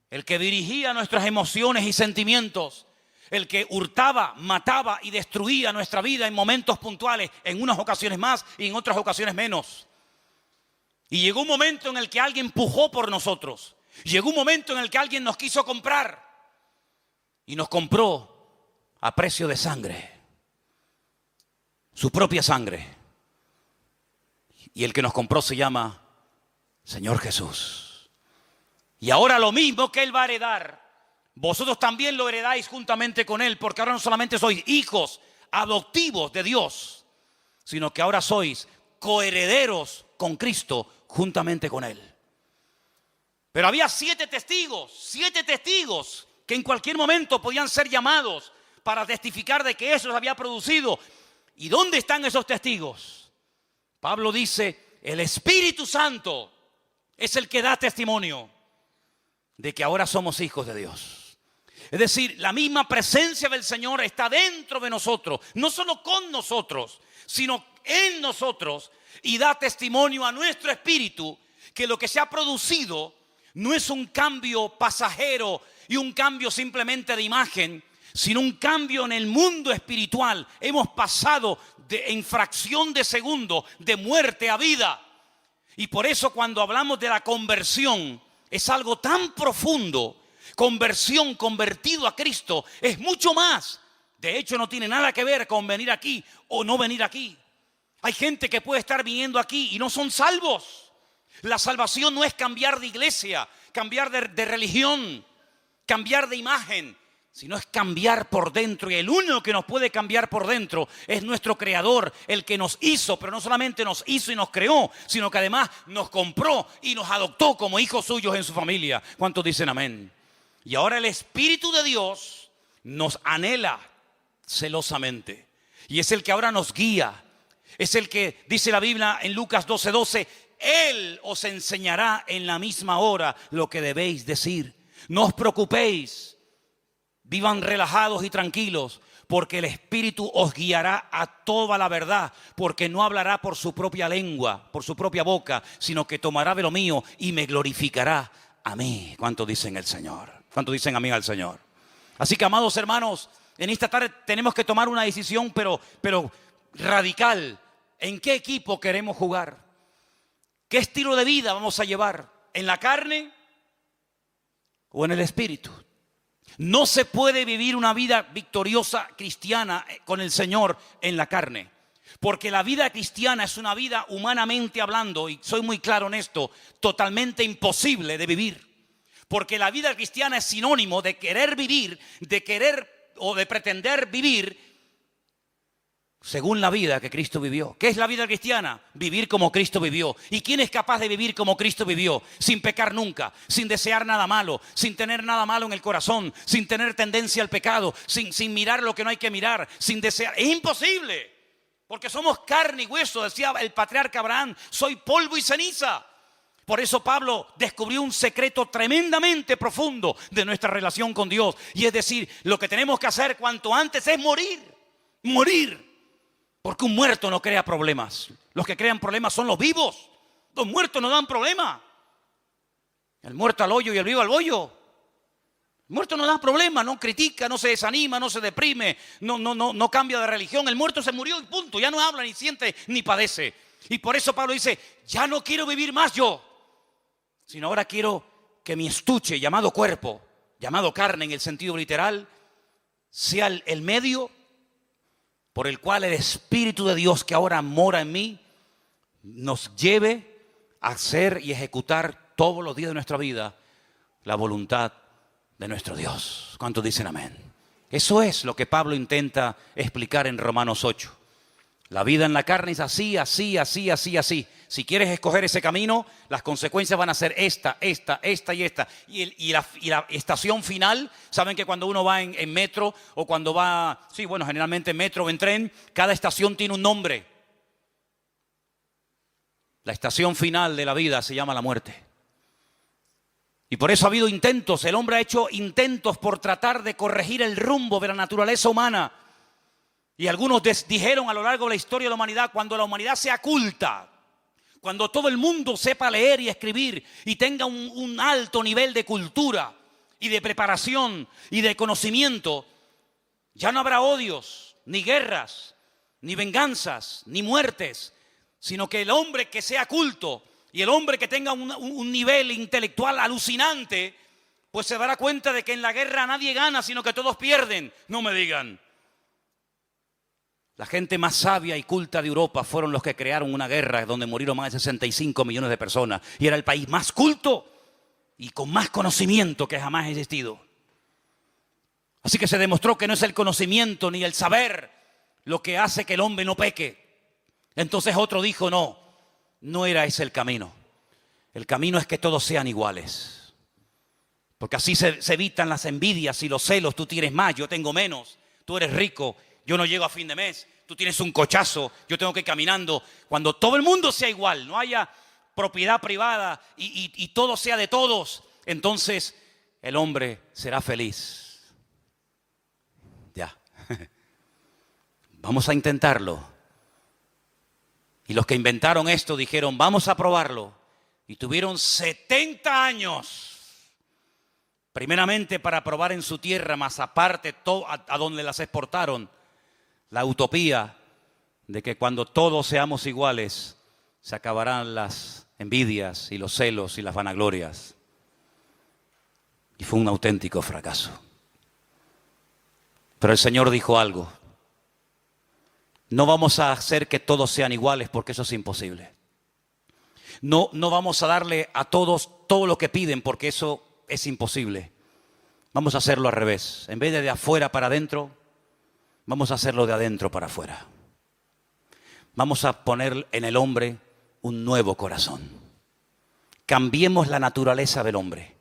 Speaker 1: el que dirigía nuestras emociones y sentimientos, el que hurtaba, mataba y destruía nuestra vida en momentos puntuales, en unas ocasiones más y en otras ocasiones menos. Y llegó un momento en el que alguien pujó por nosotros. Llegó un momento en el que alguien nos quiso comprar. Y nos compró a precio de sangre. Su propia sangre. Y el que nos compró se llama Señor Jesús. Y ahora lo mismo que Él va a heredar, vosotros también lo heredáis juntamente con Él. Porque ahora no solamente sois hijos adoptivos de Dios, sino que ahora sois coherederos con Cristo juntamente con Él. Pero había 7 testigos que en cualquier momento podían ser llamados para testificar de que eso se había producido. ¿Y dónde están esos testigos? Pablo dice, el Espíritu Santo es el que da testimonio de que ahora somos hijos de Dios. Es decir, la misma presencia del Señor está dentro de nosotros, no solo con nosotros, sino en nosotros, y da testimonio a nuestro espíritu que lo que se ha producido no es un cambio pasajero y un cambio simplemente de imagen, sino un cambio en el mundo espiritual. Hemos pasado en fracción de segundo de muerte a vida. Y por eso cuando hablamos de la conversión es algo tan profundo. Conversión, convertido a Cristo, es mucho más. De hecho, no tiene nada que ver con venir aquí o no venir aquí. Hay gente que puede estar viniendo aquí y no son salvos. La salvación no es cambiar de iglesia, cambiar de religión, cambiar de imagen, sino es cambiar por dentro. Y el único que nos puede cambiar por dentro es nuestro Creador, el que nos hizo, pero no solamente nos hizo y nos creó, sino que además nos compró y nos adoptó como hijos suyos en su familia. ¿Cuántos dicen amén? Y ahora el Espíritu de Dios nos anhela celosamente. Y es el que ahora nos guía. Es el que dice la Biblia en Lucas 12:12, Él os enseñará en la misma hora lo que debéis decir. No os preocupéis, vivan relajados y tranquilos, porque el Espíritu os guiará a toda la verdad, porque no hablará por su propia lengua, por su propia boca, sino que tomará de lo mío y me glorificará a mí. ¿Cuánto dicen el Señor? ¿Cuánto dicen amén al Señor? Así que, amados hermanos, en esta tarde tenemos que tomar una decisión, pero radical. ¿En qué equipo queremos jugar? ¿Qué estilo de vida vamos a llevar? ¿En la carne o en el Espíritu? No se puede vivir una vida victoriosa cristiana con el Señor en la carne. Porque la vida cristiana es una vida, humanamente hablando, y soy muy claro en esto, totalmente imposible de vivir. Porque la vida cristiana es sinónimo de querer vivir, de querer o de pretender vivir según la vida que Cristo vivió. ¿Qué es la vida cristiana? Vivir como Cristo vivió. ¿Y quién es capaz de vivir como Cristo vivió? Sin pecar nunca, sin desear nada malo, sin tener nada malo en el corazón, sin tener tendencia al pecado, sin mirar lo que no hay que mirar, sin desear. Es imposible, porque somos carne y hueso, decía el patriarca Abraham, soy polvo y ceniza. Por eso Pablo descubrió un secreto tremendamente profundo de nuestra relación con Dios. Y es decir, lo que tenemos que hacer cuanto antes es morir. Porque un muerto no crea problemas. Los que crean problemas son los vivos. Los muertos no dan problema. El muerto al hoyo y el vivo al bollo. El muerto no da problema, no critica, no se desanima, no se deprime, no cambia de religión. El muerto se murió y punto. Ya no habla, ni siente, ni padece. Y por eso Pablo dice, ya no quiero vivir más yo, sino ahora quiero que mi estuche llamado cuerpo, llamado carne en el sentido literal, sea el medio por el cual el Espíritu de Dios que ahora mora en mí nos lleve a hacer y ejecutar todos los días de nuestra vida la voluntad de nuestro Dios. ¿Cuántos dicen amén? Eso es lo que Pablo intenta explicar en Romanos 8. La vida en la carne es así. Si quieres escoger ese camino, las consecuencias van a ser esta y esta. Y la estación final, saben que cuando uno va en metro o cuando va, generalmente en metro o en tren, cada estación tiene un nombre. La estación final de la vida se llama la muerte. Y por eso ha habido intentos, el hombre ha hecho intentos por tratar de corregir el rumbo de la naturaleza humana. Y algunos dijeron a lo largo de la historia de la humanidad, cuando la humanidad sea culta, cuando todo el mundo sepa leer y escribir y tenga un alto nivel de cultura y de preparación y de conocimiento, ya no habrá odios, ni guerras, ni venganzas, ni muertes, sino que el hombre que sea culto y el hombre que tenga un nivel intelectual alucinante, pues se dará cuenta de que en la guerra nadie gana, sino que todos pierden. No me digan. La gente más sabia y culta de Europa fueron los que crearon una guerra donde murieron más de 65 millones de personas. Y era el país más culto y con más conocimiento que jamás ha existido. Así que se demostró que no es el conocimiento ni el saber lo que hace que el hombre no peque. Entonces otro dijo, no era ese el camino. El camino es que todos sean iguales. Porque así se evitan las envidias y los celos. Tú tienes más, yo tengo menos. Tú eres rico, yo no llego a fin de mes. Tú tienes un cochazo, yo tengo que ir caminando. Cuando todo el mundo sea igual, no haya propiedad privada y todo sea de todos, entonces el hombre será feliz. Ya. Vamos a intentarlo. Y los que inventaron esto dijeron, vamos a probarlo. Y tuvieron 70 años. Primeramente para probar en su tierra, más aparte a donde las exportaron. La utopía de que cuando todos seamos iguales, se acabarán las envidias y los celos y las vanaglorias. Y fue un auténtico fracaso. Pero el Señor dijo algo. No vamos a hacer que todos sean iguales porque eso es imposible. No vamos a darle a todos todo lo que piden porque eso es imposible. Vamos a hacerlo al revés. En vez de afuera para adentro, vamos a hacerlo de adentro para afuera. Vamos a poner en el hombre un nuevo corazón. Cambiemos la naturaleza del hombre.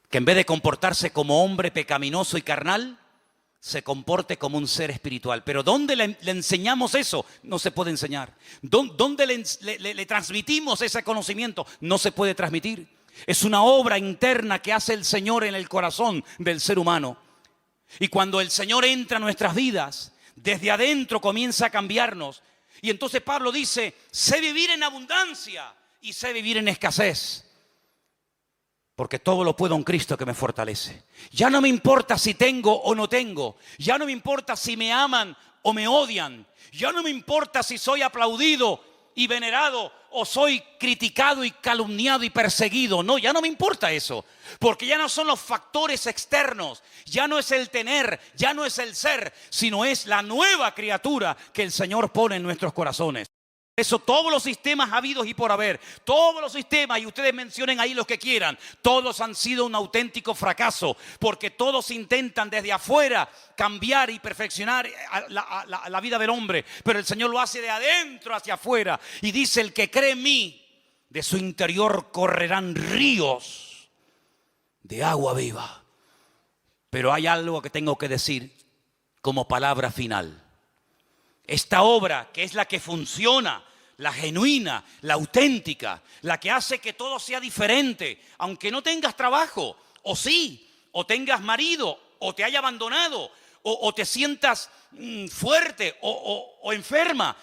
Speaker 1: Que en vez de comportarse como hombre pecaminoso y carnal, se comporte como un ser espiritual. Pero ¿dónde le enseñamos eso? No se puede enseñar. ¿Dónde le transmitimos ese conocimiento? No se puede transmitir. Es una obra interna que hace el Señor en el corazón del ser humano. Y cuando el Señor entra a nuestras vidas, desde adentro comienza a cambiarnos. Y entonces Pablo dice, sé vivir en abundancia y sé vivir en escasez. Porque todo lo puedo en Cristo que me fortalece. Ya no me importa si tengo o no tengo. Ya no me importa si me aman o me odian. Ya no me importa si soy aplaudido y venerado o soy criticado y calumniado y perseguido. No, ya no me importa eso. Porque ya no son los factores externos. Ya no es el tener, ya no es el ser, sino es la nueva criatura que el Señor pone en nuestros corazones. Eso, todos los sistemas habidos y por haber, todos los sistemas, y ustedes mencionen ahí los que quieran, todos han sido un auténtico fracaso, porque todos intentan desde afuera cambiar y perfeccionar la vida del hombre, pero el Señor lo hace de adentro hacia afuera, y dice, el que cree en mí, de su interior correrán ríos de agua viva. Pero hay algo que tengo que decir como palabra final. Esta obra, que es la que funciona, la genuina, la auténtica, la que hace que todo sea diferente, aunque no tengas trabajo, o sí, o tengas marido, o te haya abandonado, o te sientas fuerte o enferma.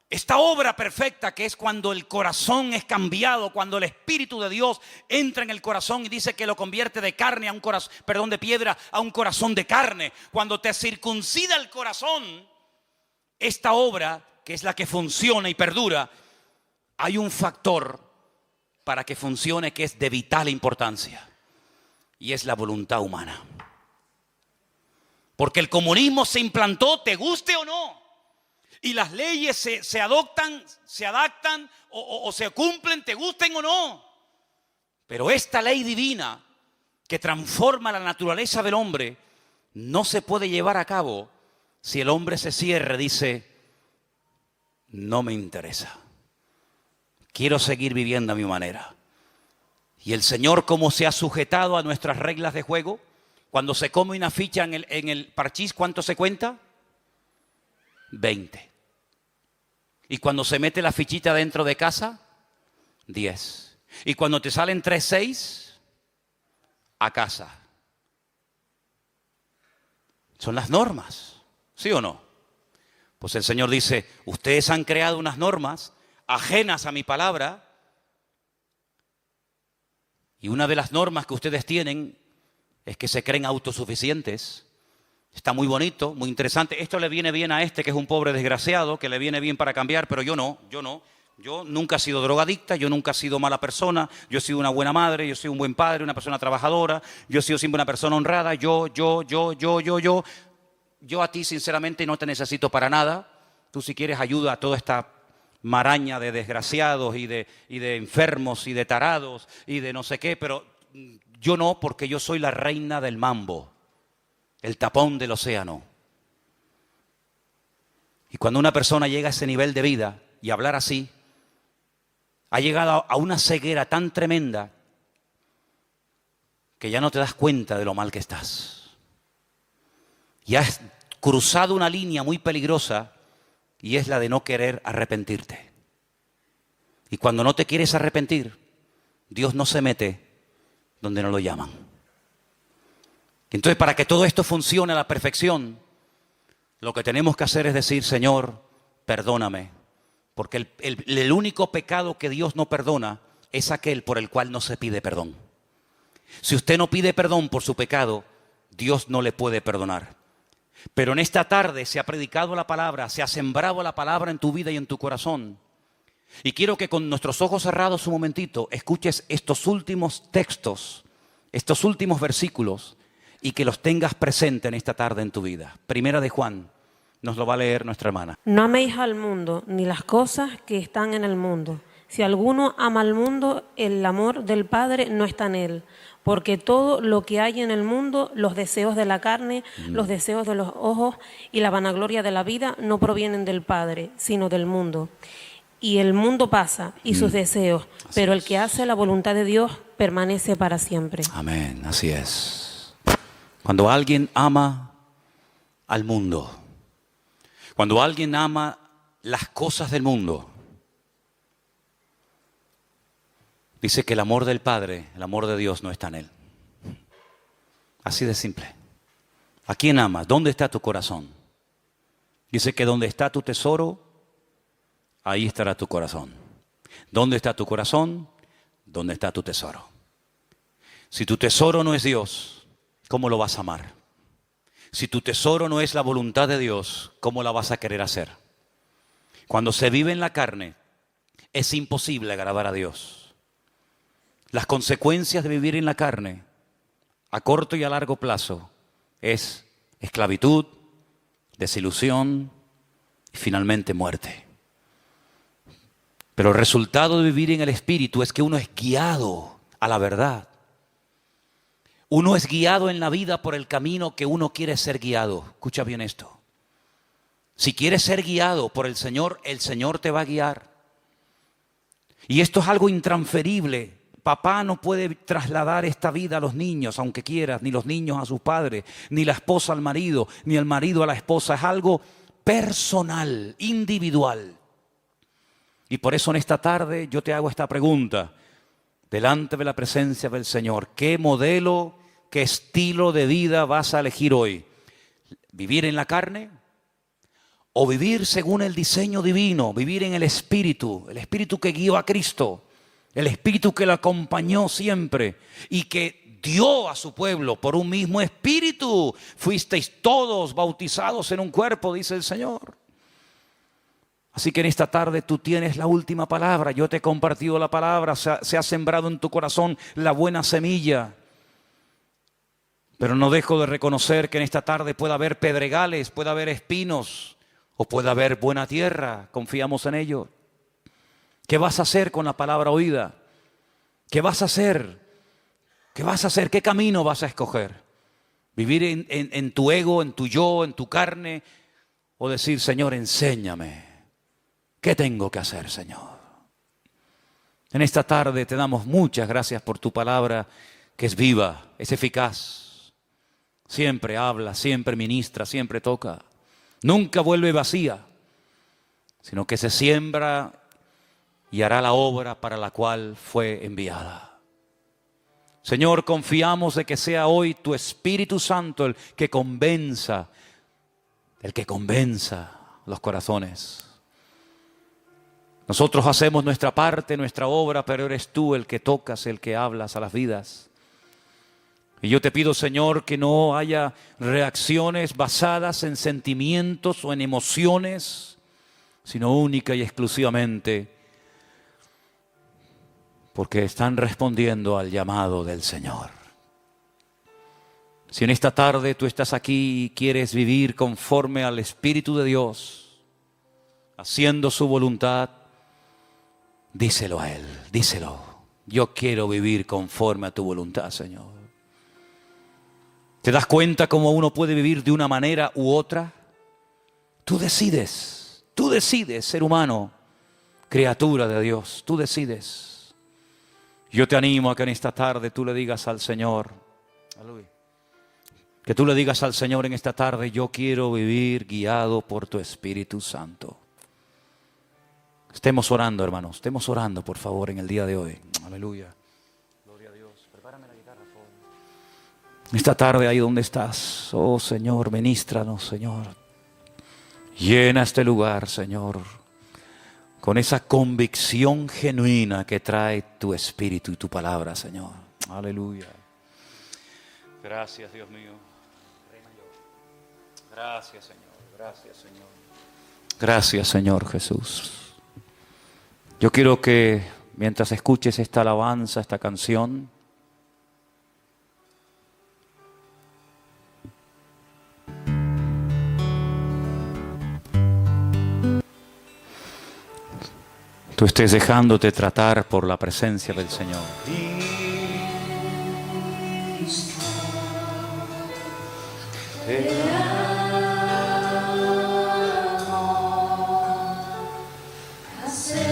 Speaker 1: Esta obra perfecta, que es cuando el corazón es cambiado, cuando el Espíritu de Dios entra en el corazón y dice que lo convierte de carne a un corazón, de piedra a un corazón de carne. Cuando te circuncida el corazón, esta obra, que es la que funciona y perdura, hay un factor para que funcione que es de vital importancia, y es la voluntad humana. Porque el comunismo se implantó, te guste o no, y las leyes se adoptan, se adaptan o se cumplen, te gusten o no. Pero esta ley divina que transforma la naturaleza del hombre no se puede llevar a cabo si el hombre se cierra, dice, no me interesa. Quiero seguir viviendo a mi manera. Y el Señor, como se ha sujetado a nuestras reglas de juego, cuando se come una ficha en el parchís, ¿cuánto se cuenta? 20. Y cuando se mete la fichita dentro de casa, 10. Y cuando te salen 3, 6, a casa. Son las normas. ¿Sí o no? Pues el Señor dice, ustedes han creado unas normas ajenas a mi palabra, y una de las normas que ustedes tienen es que se creen autosuficientes. Está muy bonito, muy interesante. Esto le viene bien a este que es un pobre desgraciado, que le viene bien para cambiar, pero yo no. Yo nunca he sido drogadicta, yo nunca he sido mala persona, yo he sido una buena madre, yo soy un buen padre, una persona trabajadora, yo he sido siempre una persona honrada, yo. Yo a ti sinceramente no te necesito para nada. Tú si quieres ayuda a toda esta maraña de desgraciados y de enfermos y de tarados y de no sé qué, pero yo no, porque yo soy la reina del mambo, el tapón del océano. Y cuando una persona llega a ese nivel de vida y hablar así, ha llegado a una ceguera tan tremenda que ya no te das cuenta de lo mal que estás. Y has cruzado una línea muy peligrosa, y es la de no querer arrepentirte. Y cuando no te quieres arrepentir, Dios no se mete donde no lo llaman. Entonces, para que todo esto funcione a la perfección, lo que tenemos que hacer es decir, Señor, perdóname. Porque el único pecado que Dios no perdona es aquel por el cual no se pide perdón. Si usted no pide perdón por su pecado, Dios no le puede perdonar. Pero en esta tarde se ha predicado la palabra, se ha sembrado la palabra en tu vida y en tu corazón. Y quiero que con nuestros ojos cerrados un momentito escuches estos últimos textos, estos últimos versículos, y que los tengas presente en esta tarde en tu vida. Primera de Juan, nos lo va a leer nuestra hermana.
Speaker 3: No améis al mundo, ni las cosas que están en el mundo. Si alguno ama al mundo, el amor del Padre no está en él. Porque todo lo que hay en el mundo, los deseos de la carne, los deseos de los ojos y la vanagloria de la vida, no provienen del Padre, sino del mundo. Y el mundo pasa y sus deseos, pero el que hace la voluntad de Dios permanece para siempre.
Speaker 1: Amén, así es. Cuando alguien ama al mundo, cuando alguien ama las cosas del mundo, dice que el amor del Padre, el amor de Dios no está en él. Así de simple. ¿A quién amas? ¿Dónde está tu corazón? Dice que donde está tu tesoro, ahí estará tu corazón. ¿Dónde está tu corazón? ¿Dónde está tu tesoro? Si tu tesoro no es Dios, ¿cómo lo vas a amar? Si tu tesoro no es la voluntad de Dios, ¿cómo la vas a querer hacer? Cuando se vive en la carne, es imposible agradar a Dios. Las consecuencias de vivir en la carne, a corto y a largo plazo, es esclavitud, desilusión y finalmente muerte. Pero el resultado de vivir en el Espíritu es que uno es guiado a la verdad. Uno es guiado en la vida por el camino que uno quiere ser guiado. Escucha bien esto. Si quieres ser guiado por el Señor te va a guiar. Y esto es algo intransferible. Papá no puede trasladar esta vida a los niños, aunque quieras, ni los niños a sus padres, ni la esposa al marido, ni el marido a la esposa. Es algo personal, individual. Y por eso en esta tarde yo te hago esta pregunta, delante de la presencia del Señor. ¿Qué modelo, qué estilo de vida vas a elegir hoy? ¿Vivir en la carne? ¿O vivir según el diseño divino? Vivir en el Espíritu que guió a Cristo, el Espíritu que lo acompañó siempre y que dio a su pueblo por un mismo Espíritu. Fuisteis todos bautizados en un cuerpo, dice el Señor. Así que en esta tarde tú tienes la última palabra. Yo te he compartido la palabra, se ha sembrado en tu corazón la buena semilla. Pero no dejo de reconocer que en esta tarde puede haber pedregales, puede haber espinos o puede haber buena tierra. Confiamos en ello. ¿Qué vas a hacer con la palabra oída? ¿Qué vas a hacer? ¿Qué vas a hacer? ¿Qué camino vas a escoger? ¿Vivir en tu ego, en tu yo, en tu carne? ¿O decir, Señor, enséñame? ¿Qué tengo que hacer, Señor? En esta tarde te damos muchas gracias por tu palabra, que es viva, es eficaz. Siempre habla, siempre ministra, siempre toca. Nunca vuelve vacía, sino que se siembra y hará la obra para la cual fue enviada. Señor, confiamos de que sea hoy tu Espíritu Santo el que convenza los corazones. Nosotros hacemos nuestra parte, nuestra obra, pero eres tú el que tocas, el que hablas a las vidas. Y yo te pido, Señor, que no haya reacciones basadas en sentimientos o en emociones, sino única y exclusivamente porque están respondiendo al llamado del Señor. Si en esta tarde tú estás aquí y quieres vivir conforme al Espíritu de Dios, haciendo su voluntad, díselo a Él, díselo. Yo quiero vivir conforme a tu voluntad, Señor. ¿Te das cuenta cómo uno puede vivir de una manera u otra? Tú decides, ser humano, criatura de Dios, tú decides. Yo te animo a que en esta tarde tú le digas al Señor, aleluya, que tú le digas al Señor en esta tarde, yo quiero vivir guiado por tu Espíritu Santo. Estemos orando, hermanos, estemos orando, por favor, en el día de hoy. Aleluya. Gloria a Dios. Prepárame la guitarra, por favor. Esta tarde, ahí donde estás, oh Señor, ministranos, Señor. Llena este lugar, Señor, con esa convicción genuina que trae tu Espíritu y tu palabra, Señor. Aleluya. Gracias, Dios mío. Gracias, Señor. Gracias, Señor. Gracias, Señor Jesús. Yo quiero que mientras escuches esta alabanza, esta canción, tú estés dejándote tratar por la presencia del Señor.
Speaker 4: Hacer